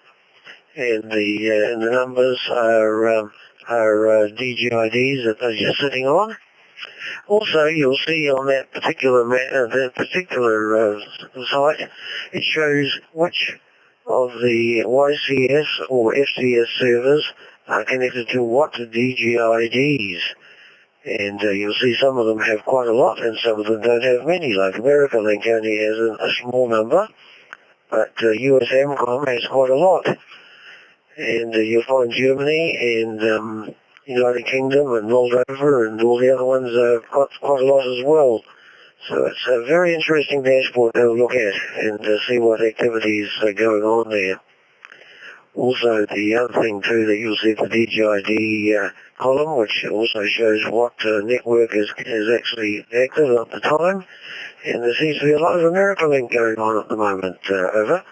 Speaker 3: and the numbers are DGIDs that they're sitting on. Also, you'll see on that particular site, it shows which of the YCS or FCS servers are connected to what DGIDs. And you'll see some of them have quite a lot, and some of them don't have many. Like America Link only has a small number, but US AMCOM has quite a lot. And you'll find Germany and United Kingdom and Moldova and all the other ones got quite a lot as well. So it's a very interesting dashboard to look at and see what activities are going on there. Also, the other thing too that you'll see the DGID column, which also shows what network is actually active at the time. And there seems to be a lot of America Link going on at the moment. Over.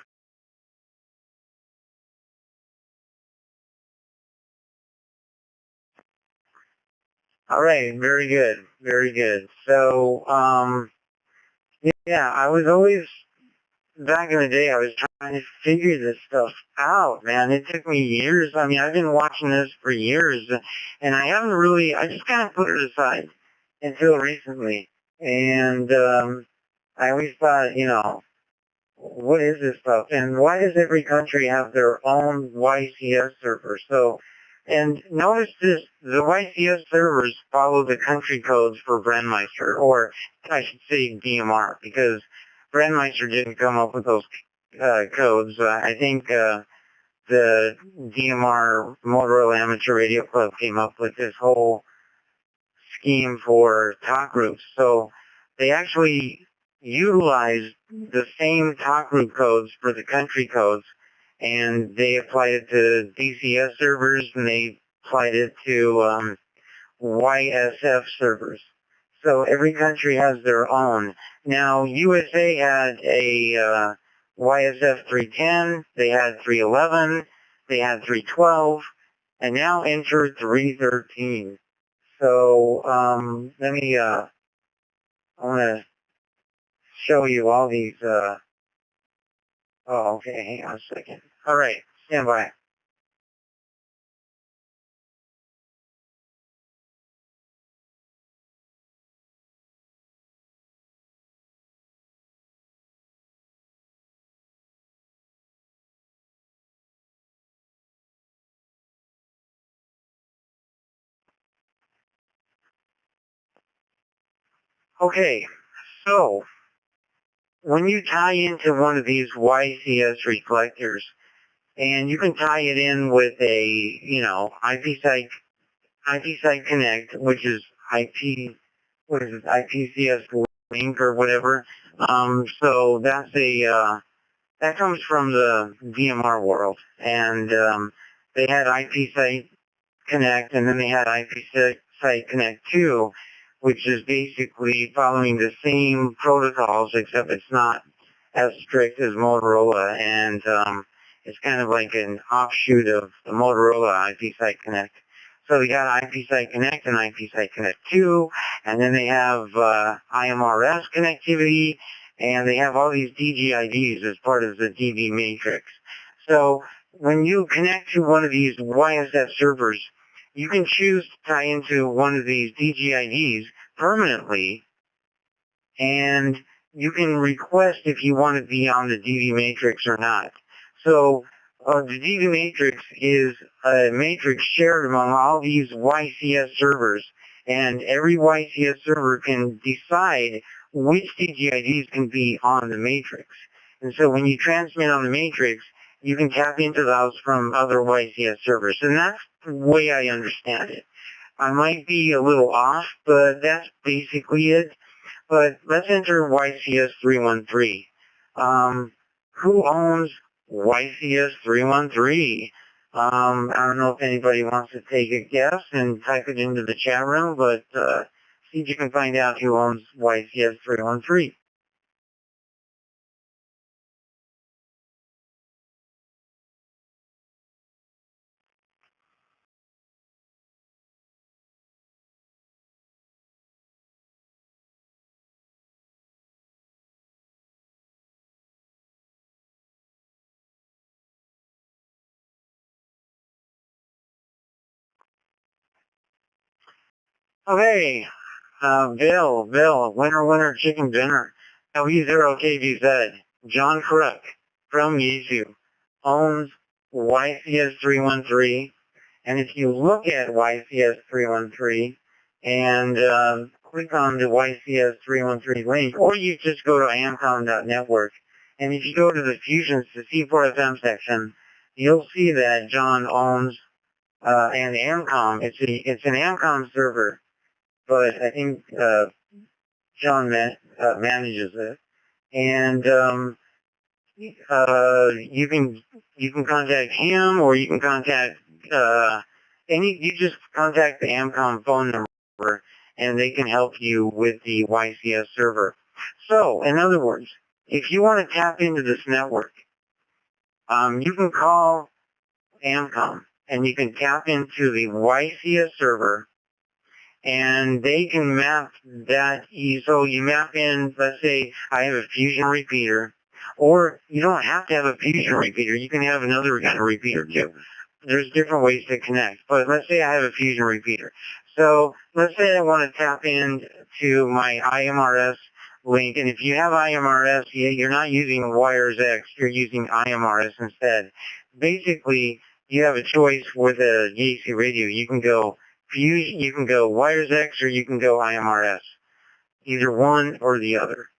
Speaker 1: All right, very good, very good. So, yeah, I was always, back in the day, I was trying to figure this stuff out, man. It took me years. I mean, I've been watching this for years, and I haven't really, I just kind of put it aside until recently. And I always thought, what is this stuff? And why does every country have their own YCS server? So, and notice this, the YCS servers follow the country codes for Brandmeister, or I should say DMR, because Brandmeister didn't come up with those codes. I think the DMR Motorola Amateur Radio Club came up with this whole scheme for talk groups. So they actually utilized the same talk group codes for the country codes, and they applied it to DCS servers, and they applied it to YSF servers. So every country has their own. Now, USA had a YSF 310, they had 311, they had 312, and now enter 313. So, let me, I want to show you all these, oh, okay, hang on a second. All right, stand by. Okay, so, when you tie into one of these YCS reflectors, and you can tie it in with a, IP site connect, which is what is it, IPCS link or whatever. So that's that comes from the DMR world, and they had IP site connect, and then they had IP site connect 2, which is basically following the same protocols, except it's not as strict as Motorola, and it's kind of like an offshoot of the Motorola IP site connect. So they got IP site connect and IP site connect 2, and then they have IMRS connectivity, and they have all these DGIDs as part of the DB matrix. So when you connect to one of these YSF servers, you can choose to tie into one of these DGIDs permanently, and you can request if you want to be on the DB matrix or not. So the DB matrix is a matrix shared among all these YCS servers, and every YCS server can decide which DGIDs can be on the matrix. And so when you transmit on the matrix, you can tap into those from other YCS servers. And that's the way I understand it. I might be a little off, but that's basically it. But let's enter YCS 313. Who owns YCS 313? I don't know if anybody wants to take a guess and type it into the chat room, but see if you can find out who owns YCS 313. Okay, Bill, winner, chicken dinner. W0KBZ, John Crook from Yeezu, owns YCS313, and if you look at YCS313 and click on the YCS313 link, or you just go to amcom.network, and if you go to the Fusions to C4FM section, you'll see that John owns and Amcom. It's an Amcom server, but I think John manages it, and you can contact him, or you can contact you just contact the Amcom phone number, and they can help you with the YCS server. So, in other words, if you want to tap into this network, you can call Amcom, and you can tap into the YCS server, and they can map that. So you map in, let's say I have a Fusion repeater, or you don't have to have a Fusion repeater. You can have another kind of repeater too. There's different ways to connect, but let's say I have a Fusion repeater. So let's say I want to tap into my IMRS link, and if you have IMRS, you're not using WiresX, you're using IMRS instead. Basically, you have a choice with a Yeezy radio. You can go WiresX, or you can go IMRS. Either one or the other.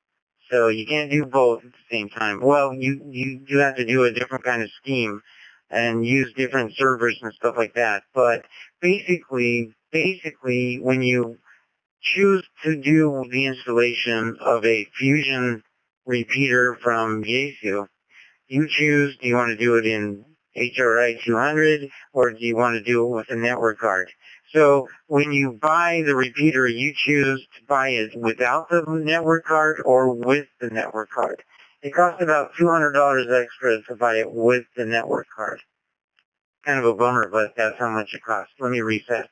Speaker 1: So you can't do both at the same time. Well, you do have to do a different kind of scheme and use different servers and stuff like that. But basically, when you choose to do the installation of a Fusion repeater from Yaesu, you choose, do you want to do it in HRI 200, or do you want to do it with a network card? So when you buy the repeater, you choose to buy it without the network card or with the network card. It costs about $200 extra to buy it with the network card. Kind of a bummer, but that's how much it costs. Let me reset.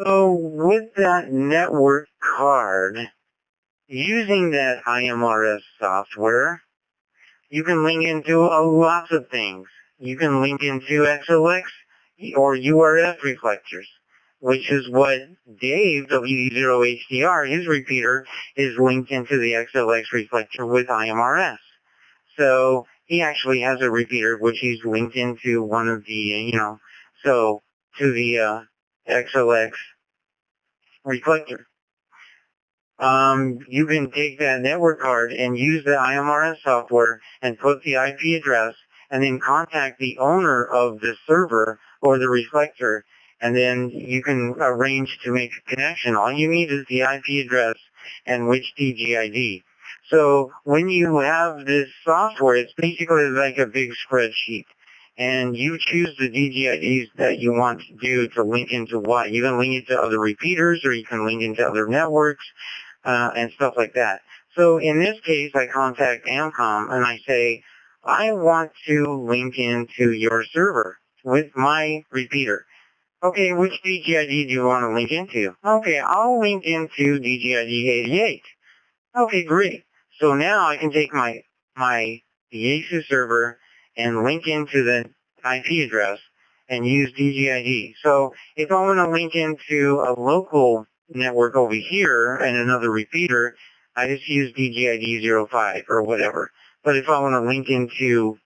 Speaker 1: So with that network card, using that IMRS software, you can link into lots of things. You can link into XLX or URF reflectors, which is what Dave, W0HDR, his repeater, is linked into the XLX reflector with IMRS. So he actually has a repeater which he's linked into one of the, to the XLX reflector. You can take that network card and use the IMRS software and put the IP address, and then contact the owner of the server or the reflector, and then you can arrange to make a connection. All you need is the IP address and which DGID. So when you have this software, it's basically like a big spreadsheet. And you choose the DGIDs that you want to do to link into what. You can link it to other repeaters, or you can link into other networks, and stuff like that. So in this case, I contact Amcom and I say, I want to link into your server with my repeater. Okay, which DGID do you want to link into? Okay, I'll link into DGID 88. Okay, great. So now I can take my Yaesu server and link into the IP address and use DGID. So if I want to link into a local network over here and another repeater, I just use DGID 05 or whatever. But if I want to link into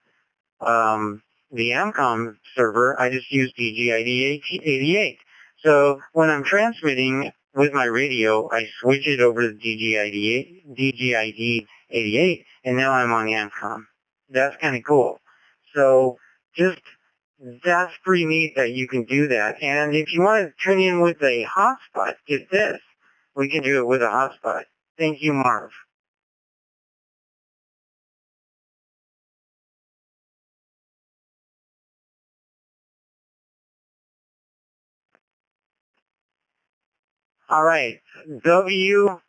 Speaker 1: the Amcom server, I just use DGID 88. So when I'm transmitting with my radio, I switch it over to DGID 88, and now I'm on Amcom. That's kind of cool. So that's pretty neat that you can do that. And if you want to tune in with a hotspot, get this. We can do it with a hotspot. Thank you, Marv. All right, W0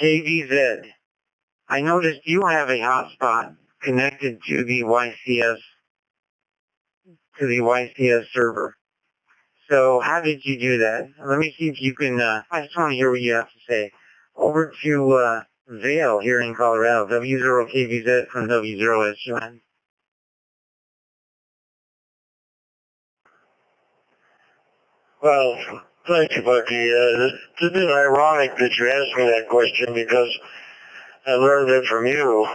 Speaker 1: KVZ. I noticed you have a hotspot connected to the YCS server. So how did you do that? Let me see if you can, I just want to hear what you have to say. Over to Vail here in Colorado. W0KVZ from W0SUN.
Speaker 3: Well, thank you, Bucky. It's a bit ironic that you asked me that question because I learned it from you.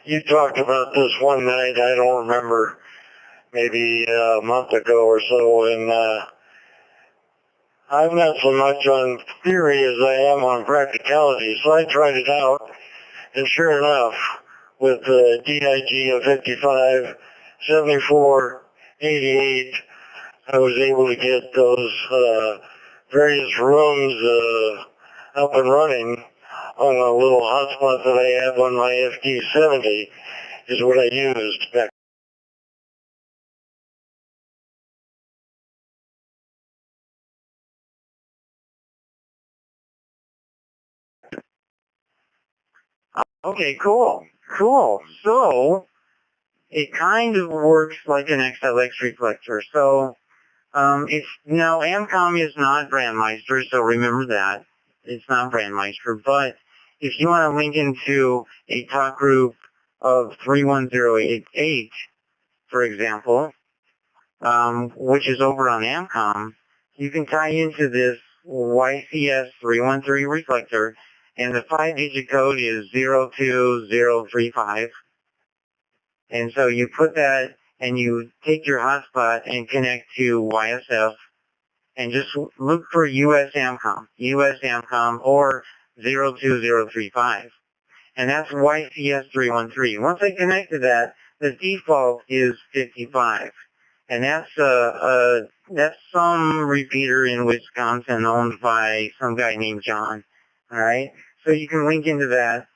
Speaker 3: You talked about this one night, I don't remember, maybe a month ago or so, and I'm not so much on theory as I am on practicality, so I tried it out, and sure enough, with the DIG of 55, 74, 88, I was able to get those various rooms up and running on a little hotspot that I have on my FD70 is what I used back.
Speaker 1: Okay, cool. Cool. So, it kind of works like an XLX reflector. So, it's, now Amcom is not Brandmeister, so remember that. It's not Brandmeister, but if you want to link into a talk group of 31088, for example, which is over on Amcom, you can tie into this YCS313 reflector, and the 5-digit code is 02035. And so you put that, and you take your hotspot and connect to YSF, and just look for US AMCOM, or 02035. And that's YCS313. Once I connect to that, the default is 55. And that's some repeater in Wisconsin owned by some guy named John. All right? So you can link into that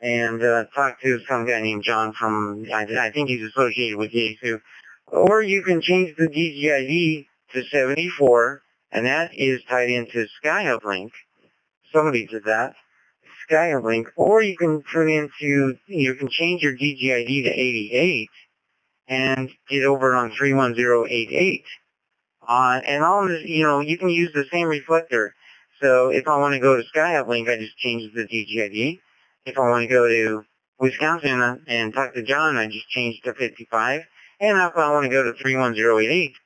Speaker 1: and talk to some guy named John from, I think he's associated with Yaesu. Or you can change the DGID to 74, and that is tied into SkyUplink. Somebody did that. SkyUplink. Or you can you can change your DGID to 88 and get over on 31088. And all this, you can use the same reflector. So if I want to go to SkyUplink, I just change the DGID. If I want to go to Wisconsin and talk to John, I just change to 55. And if I want to go to 31088,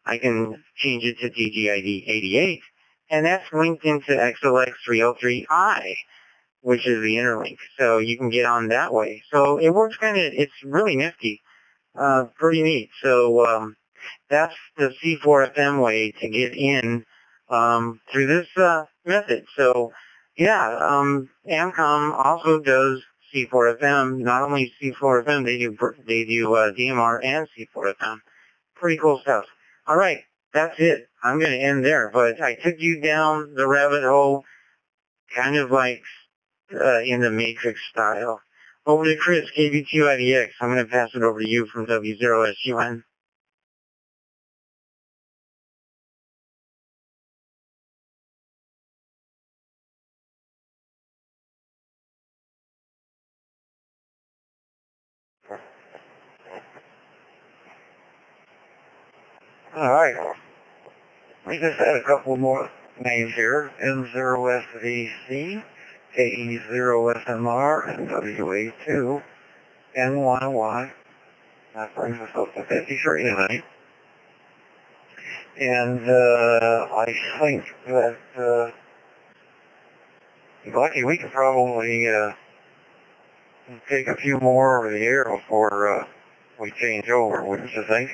Speaker 1: I can change it to DGID 88. And that's linked into XLX 303i, which is the interlink. So you can get on that way. So it works it's really nifty. Pretty neat. So that's the C4FM way to get in through this method. So yeah, Amcom also does C4FM. Not only C4FM, they do DMR and C4FM. Pretty cool stuff. All right, that's it. I'm going to end there. But I took you down the rabbit hole, kind of like in the Matrix style. Over to Chris, KV2IDX. I'm going to pass it over to you from W0SUN. All right. We just had a couple more names here. M0SVC, AE0SMR, and WA2, NYY. That brings us up to 53 tonight. And I think that, Lucky, we could probably take a few more over the air before we change over, wouldn't you think?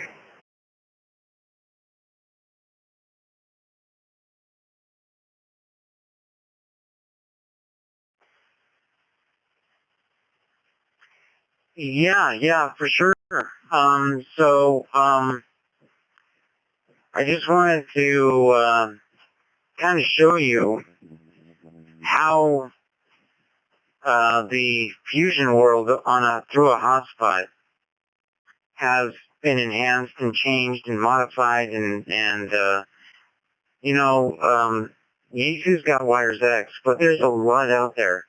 Speaker 1: Yeah, for sure. I just wanted to kind of show you how the Fusion world through a hotspot has been enhanced and changed and modified and Yaesu's got WiresX, but there's a lot out there.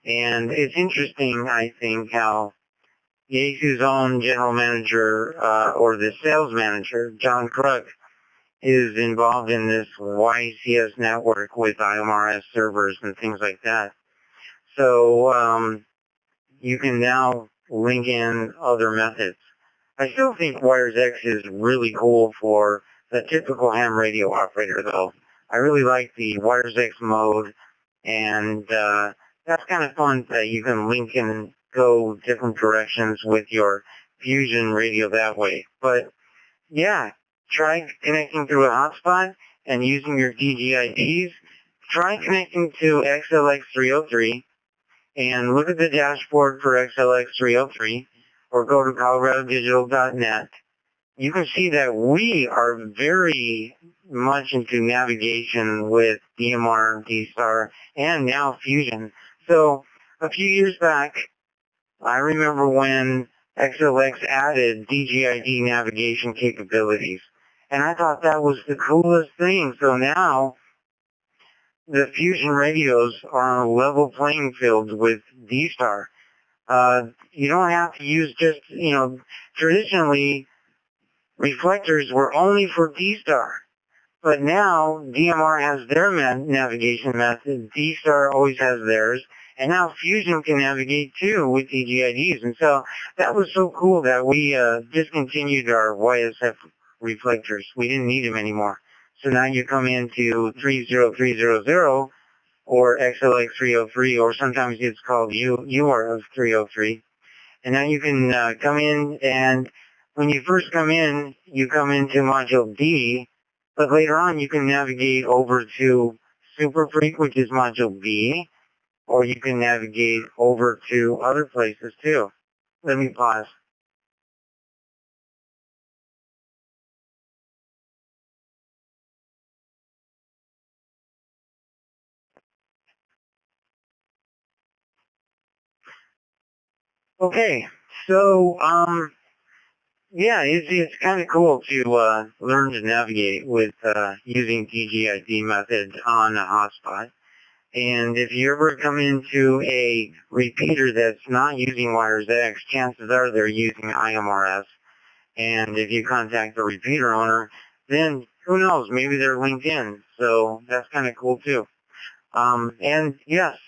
Speaker 1: And it's interesting, I think, how Yaesu's own general manager, or the sales manager, John Krug, is involved in this YCS network with IMRS servers and things like that. So you can now link in other methods. I still think WiresX is really cool for the typical ham radio operator, though. I really like the WiresX mode, and that's kind of fun that you can link and go different directions with your Fusion radio that way. But yeah, try connecting through a hotspot and using your DGIDs. Try connecting to XLX303 and look at the dashboard for XLX303 or go to coloradodigital.net. You can see that we are very much into navigation with DMR, DSTAR, and now Fusion. So a few years back, I remember when XLX added DGID navigation capabilities. And I thought that was the coolest thing. So now the Fusion radios are on a level playing field with DSTAR. You don't have to use just, traditionally reflectors were only for DSTAR. But now DMR has their navigation method, DSTAR always has theirs, and now Fusion can navigate too with DGIDs. And so that was so cool that we discontinued our YSF reflectors. We didn't need them anymore. So now you come into 30300 or XLX303, or sometimes it's called URF303. And now you can come in, and when you first come in, you come into module D, but later on you can navigate over to SuperFreq, which is module B, or you can navigate over to other places too. Let me pause. Okay, so yeah, it's kind of cool to learn to navigate with using DGID method on a hotspot. And if you ever come into a repeater that's not using WiresX, chances are they're using IMRS. And if you contact the repeater owner, then who knows, maybe they're linked in. So that's kind of cool too. And yes,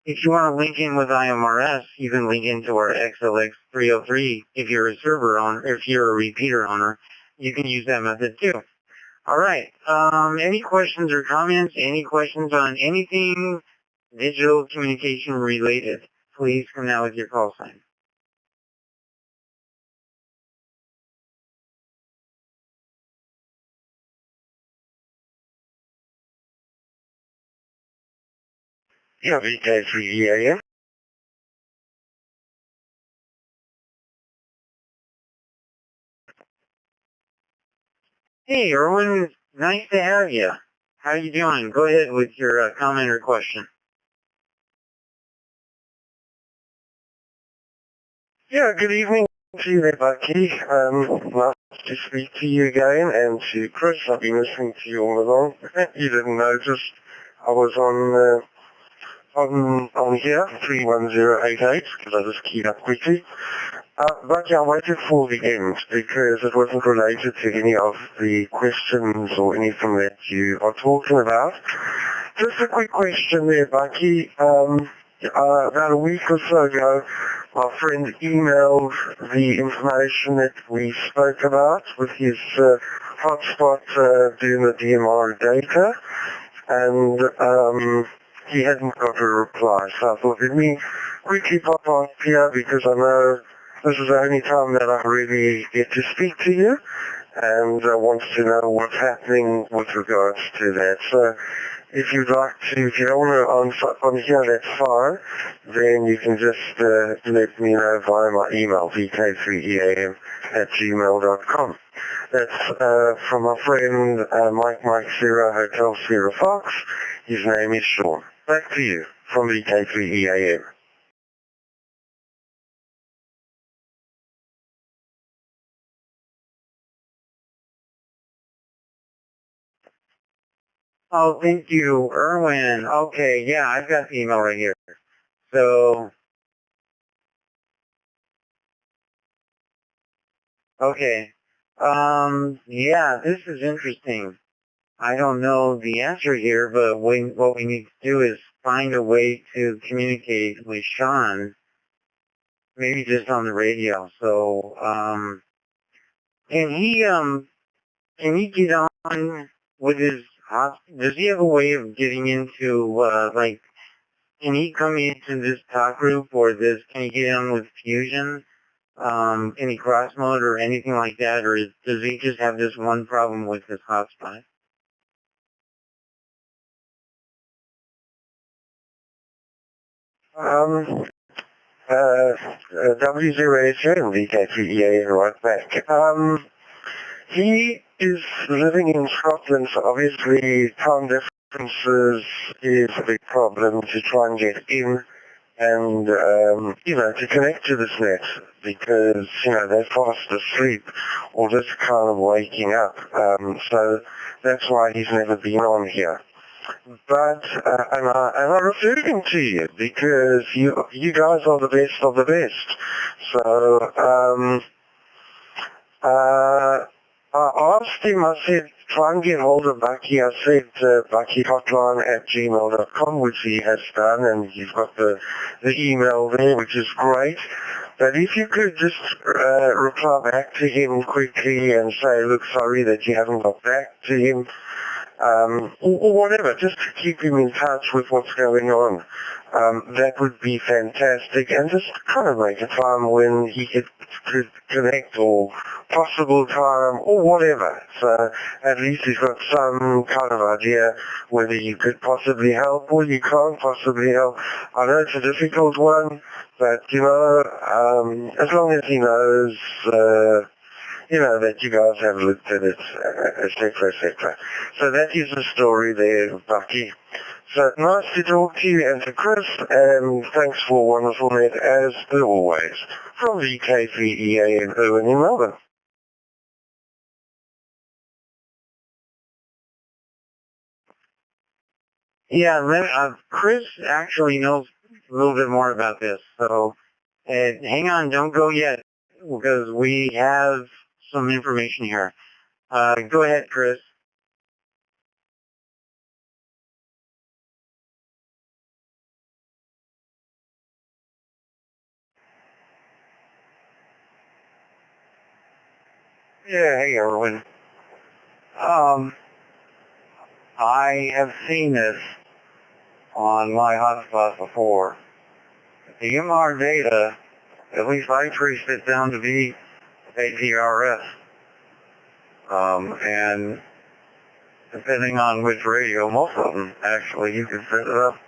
Speaker 1: if you want to link in with IMRS, you can link into our XLX303 if you're a server owner, if you're a repeater owner, you can use that method too. All right. Any questions or comments? Any questions on anything digital communication related? Please come out with your call sign. Yeah, VK3EAM. Hey, Erwin. Nice to have you. How you doing? Go ahead with your comment or question.
Speaker 3: Yeah, good evening to you there, Bucky. Nice to speak to you again, and to Chris. I've been listening to you all along. You didn't notice I was on here, 31088, because I just keyed up quickly. But yeah, I waited for the end because it wasn't related to any of the questions or anything that you are talking about. Just a quick question there, Bucky. About a week or so ago, my friend emailed the information that we spoke about with his hotspot doing the DMR data, and he hadn't got a reply. So I thought, let me quickly pop on here because I know this is the only time that I really get to speak to you, and I want to know what's happening with regards to that. So if you'd like to, if you don't want to on here, that's fine. Then you can just let me know via my email, vk3eam@gmail.com. That's from my friend Mike Sierra Hotel Sierra Fox. His name is Sean. Back to you from VK3EAM.
Speaker 1: Oh, thank you, Erwin. Okay, yeah, I've got the email right here. So, okay. Yeah, this is interesting. I don't know the answer here, but what we need to do is find a way to communicate with Sean, maybe just on the radio. So, can he get on with his, does he have a way of getting into, like, can he come into this talk group or this, can he get on with Fusion, any cross mode or anything like that, or does he just have this one problem with his hotspot?
Speaker 3: W087 VK3EA right back. He is living in Scotland, so obviously time differences is a big problem to try and get in and, to connect to this net because, they're fast asleep or just kind of waking up. So that's why he's never been on here. But, and I referred him to you because you guys are the best of the best. So, I asked him, I said, try and get hold of Bucky. I said, buckyhotline@gmail.com, which he has done, and you've got the email there, which is great. But if you could just reply back to him quickly and say, look, sorry that you haven't got back to him, or whatever, just to keep him in touch with what's going on. That would be fantastic, and just kind of make a time when he could connect, or possible time, or whatever. So at least he's got some kind of idea whether you could possibly help or you can't possibly help. I know it's a difficult one, but as long as he knows, that you guys have looked at it, etc., etc. So that is the story there, Bucky. So nice to talk to you and to Chris, and thanks for a wonderful net as always. From VK3EA in Irwin in Melbourne.
Speaker 1: Yeah, Chris actually knows a little bit more about this, so hang on, don't go yet, because we have some information here. Go ahead, Chris.
Speaker 3: Yeah, hey Erwin.
Speaker 1: I have seen this on my hotspot before. The MR data, at least I traced it down to be APRS. And depending on which radio, most of them actually, you can set it up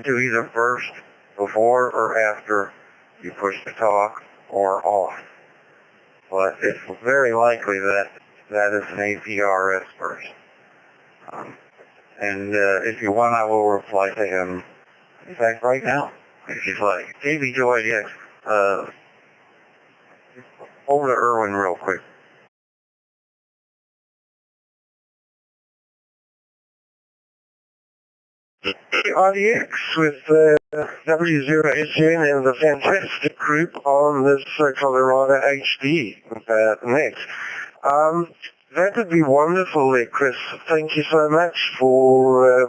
Speaker 1: to either first, before, or after you push the talk or off. But it's very likely that that is an APRS first. And if you want, I will reply to him, in fact, right now, if you'd like. KV2IDX, over to Irwin real quick.
Speaker 3: IDX with W0SN and the fantastic group on this Colorado HD net. That would be wonderful there, Chris. Thank you so much for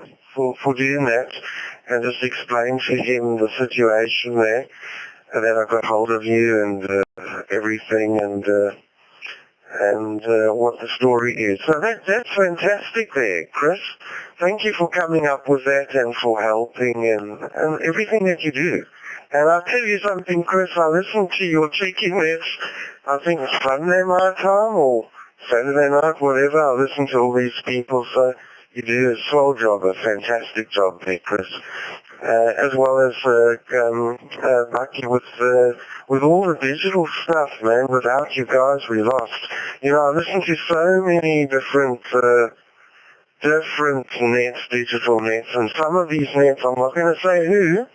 Speaker 3: doing that, and just explain to him the situation there, and that I got hold of you and everything, and what the story is. So that's fantastic there, Chris. Thank you for coming up with that and for helping and everything that you do. And I'll tell you something, Chris, I listened to your check-in nets, I think it's Sunday my time or Saturday night, whatever. I listen to all these people, so you do a swell job, a fantastic job there, Chris. As well as Bucky with all the digital stuff, man. Without you guys, we lost. I listen to so many different nets, digital nets, and some of these nets, I'm not going to say who,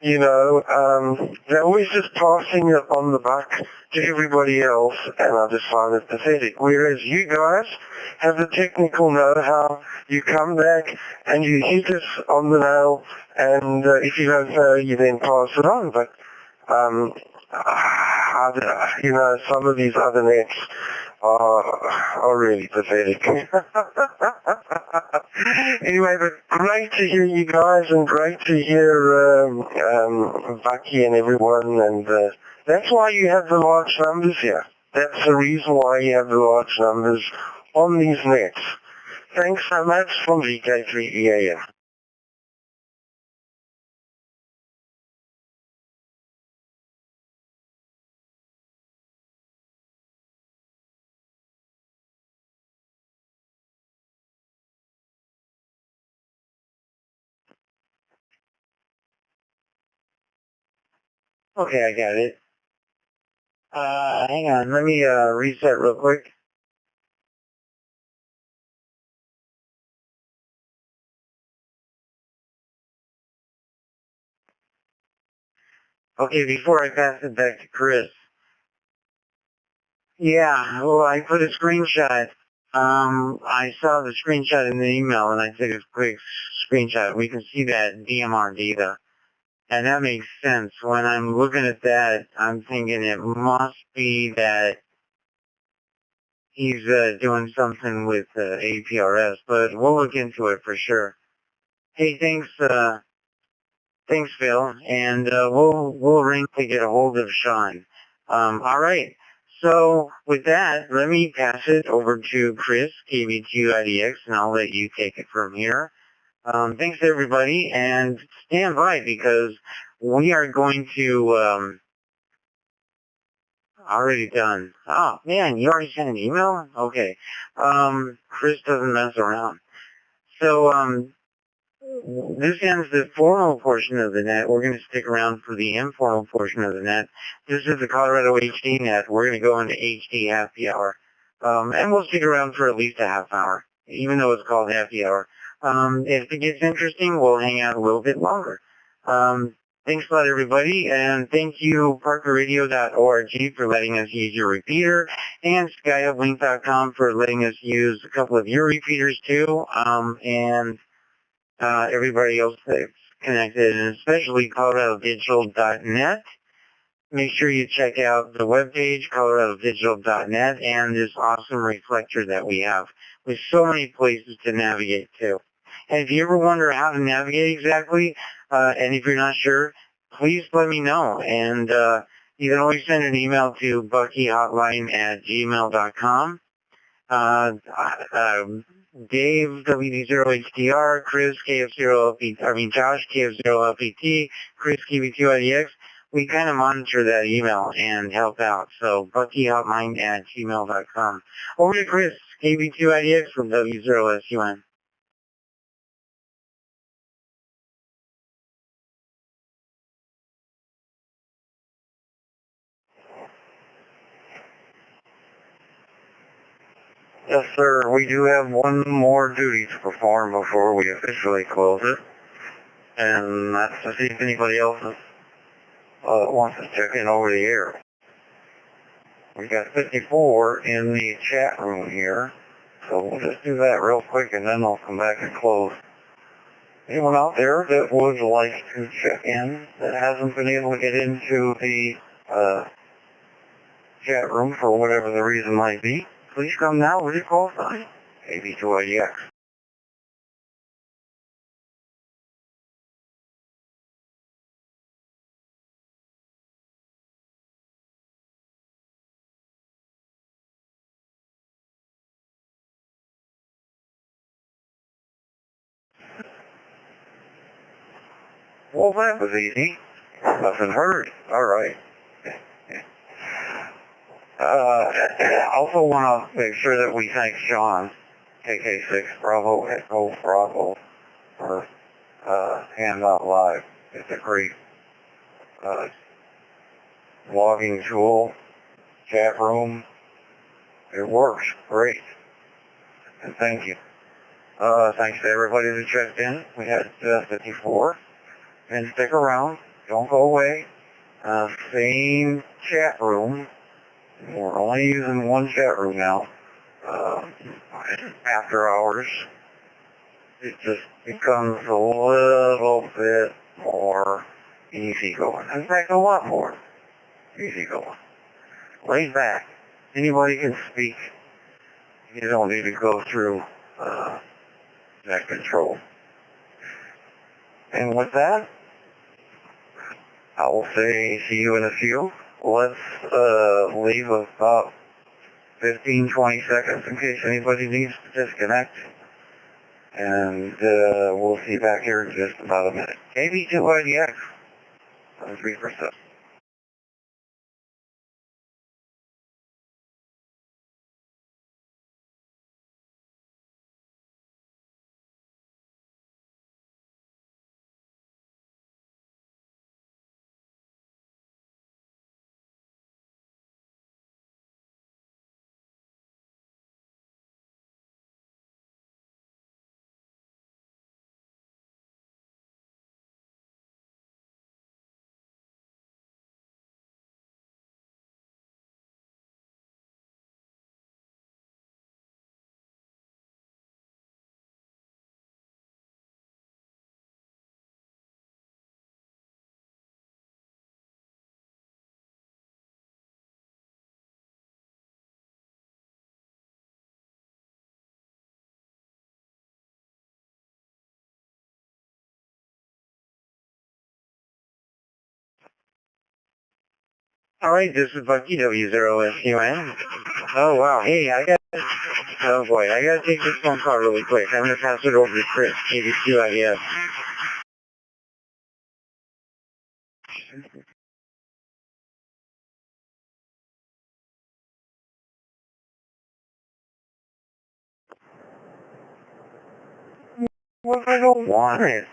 Speaker 3: they're always just passing it on the buck to everybody else, and I just find it pathetic. Whereas you guys have the technical know-how, you come back and you hit us on the nail, and if you don't know, you then pass it on. But, some of these other nets, Really pathetic. Anyway, but great to hear you guys, and great to hear Bucky and everyone, and that's why you have the large numbers here. That's the reason why you have the large numbers on these nets. Thanks so much from VK3EAM. Okay, I got it. Hang on, let me reset real quick. Okay, before I pass it back to Chris. Yeah, well, I put a screenshot. I saw the screenshot in the email, and I took a quick screenshot. We can see that DMR data. And that makes sense. When I'm looking at that, I'm thinking it must be that he's doing something with APRS, but we'll look into it for sure. Hey, thanks, Phil, and we'll ring to get a hold of Sean. All right. So with that, let me pass it over to Chris, KB2IDX, and I'll let you take it from here. Thanks everybody, and stand by because we are going to, already done. Oh man, you already sent an email? Okay. Chris doesn't mess around. So, this ends the formal portion of the net. We're going to stick around for the informal portion of the net. This is the Colorado HD net. We're going to go into HD happy hour. And we'll stick around for at least a half hour, even though it's called happy hour. If it gets interesting, we'll hang out a little bit longer. Thanks a lot, everybody, and thank you, parkerradio.org, for letting us use your repeater, and skyuplink.com for letting us use a couple of your repeaters, too, and everybody else that's connected, and especially coloradodigital.net. Make sure you check out the webpage, coloradodigital.net, and this awesome reflector that we have, with so many places to navigate to. And if you ever wonder how to navigate exactly, and if you're not sure, please let me know. And you can always send an email to buckyhotline@gmail.com. Dave, WD0HDR, Chris, KF0LPT, Josh, KF0LPT, Chris, KB2IDX. We kind of monitor that email and help out. So, buckyhotline@gmail.com. Over to Chris, KB2IDX from W0SUN. Yes, sir. We do have one more duty to perform before we officially close it. And that's to see if anybody else wants to check in over the air. We got 54 in the chat room here. So we'll just do that real quick and then I'll come back and close. Anyone out there that would like to check in that hasn't been able to get into the chat room for whatever the reason might be, please come now with your call sign, KB2IDX. Well, that was easy. Nothing heard. All right. Also want to make sure that we thank Sean, KK6 Bravo Echo Bravo, for Handout Live. It's a great logging tool, chat room. It works great. And thank you. Thanks to everybody that checked in. We had 54. And stick around. Don't go away. Same chat room. We're only using one chat room now. After hours, it just becomes a little bit more easygoing. In fact, a lot more easygoing. Laid back.
Speaker 1: Anybody can speak. You don't need to go through that control. And with that, I will say see you in a few. Let's leave about 15, 20 seconds in case anybody needs to disconnect. And we'll see you back here in just about a minute. KB2IDX, 3%. Alright, this is Bucky W0SUN. Oh wow, hey, oh boy, I gotta take this phone call really quick. I'm gonna pass it over to Chris, KB2IDX. What if I don't want it?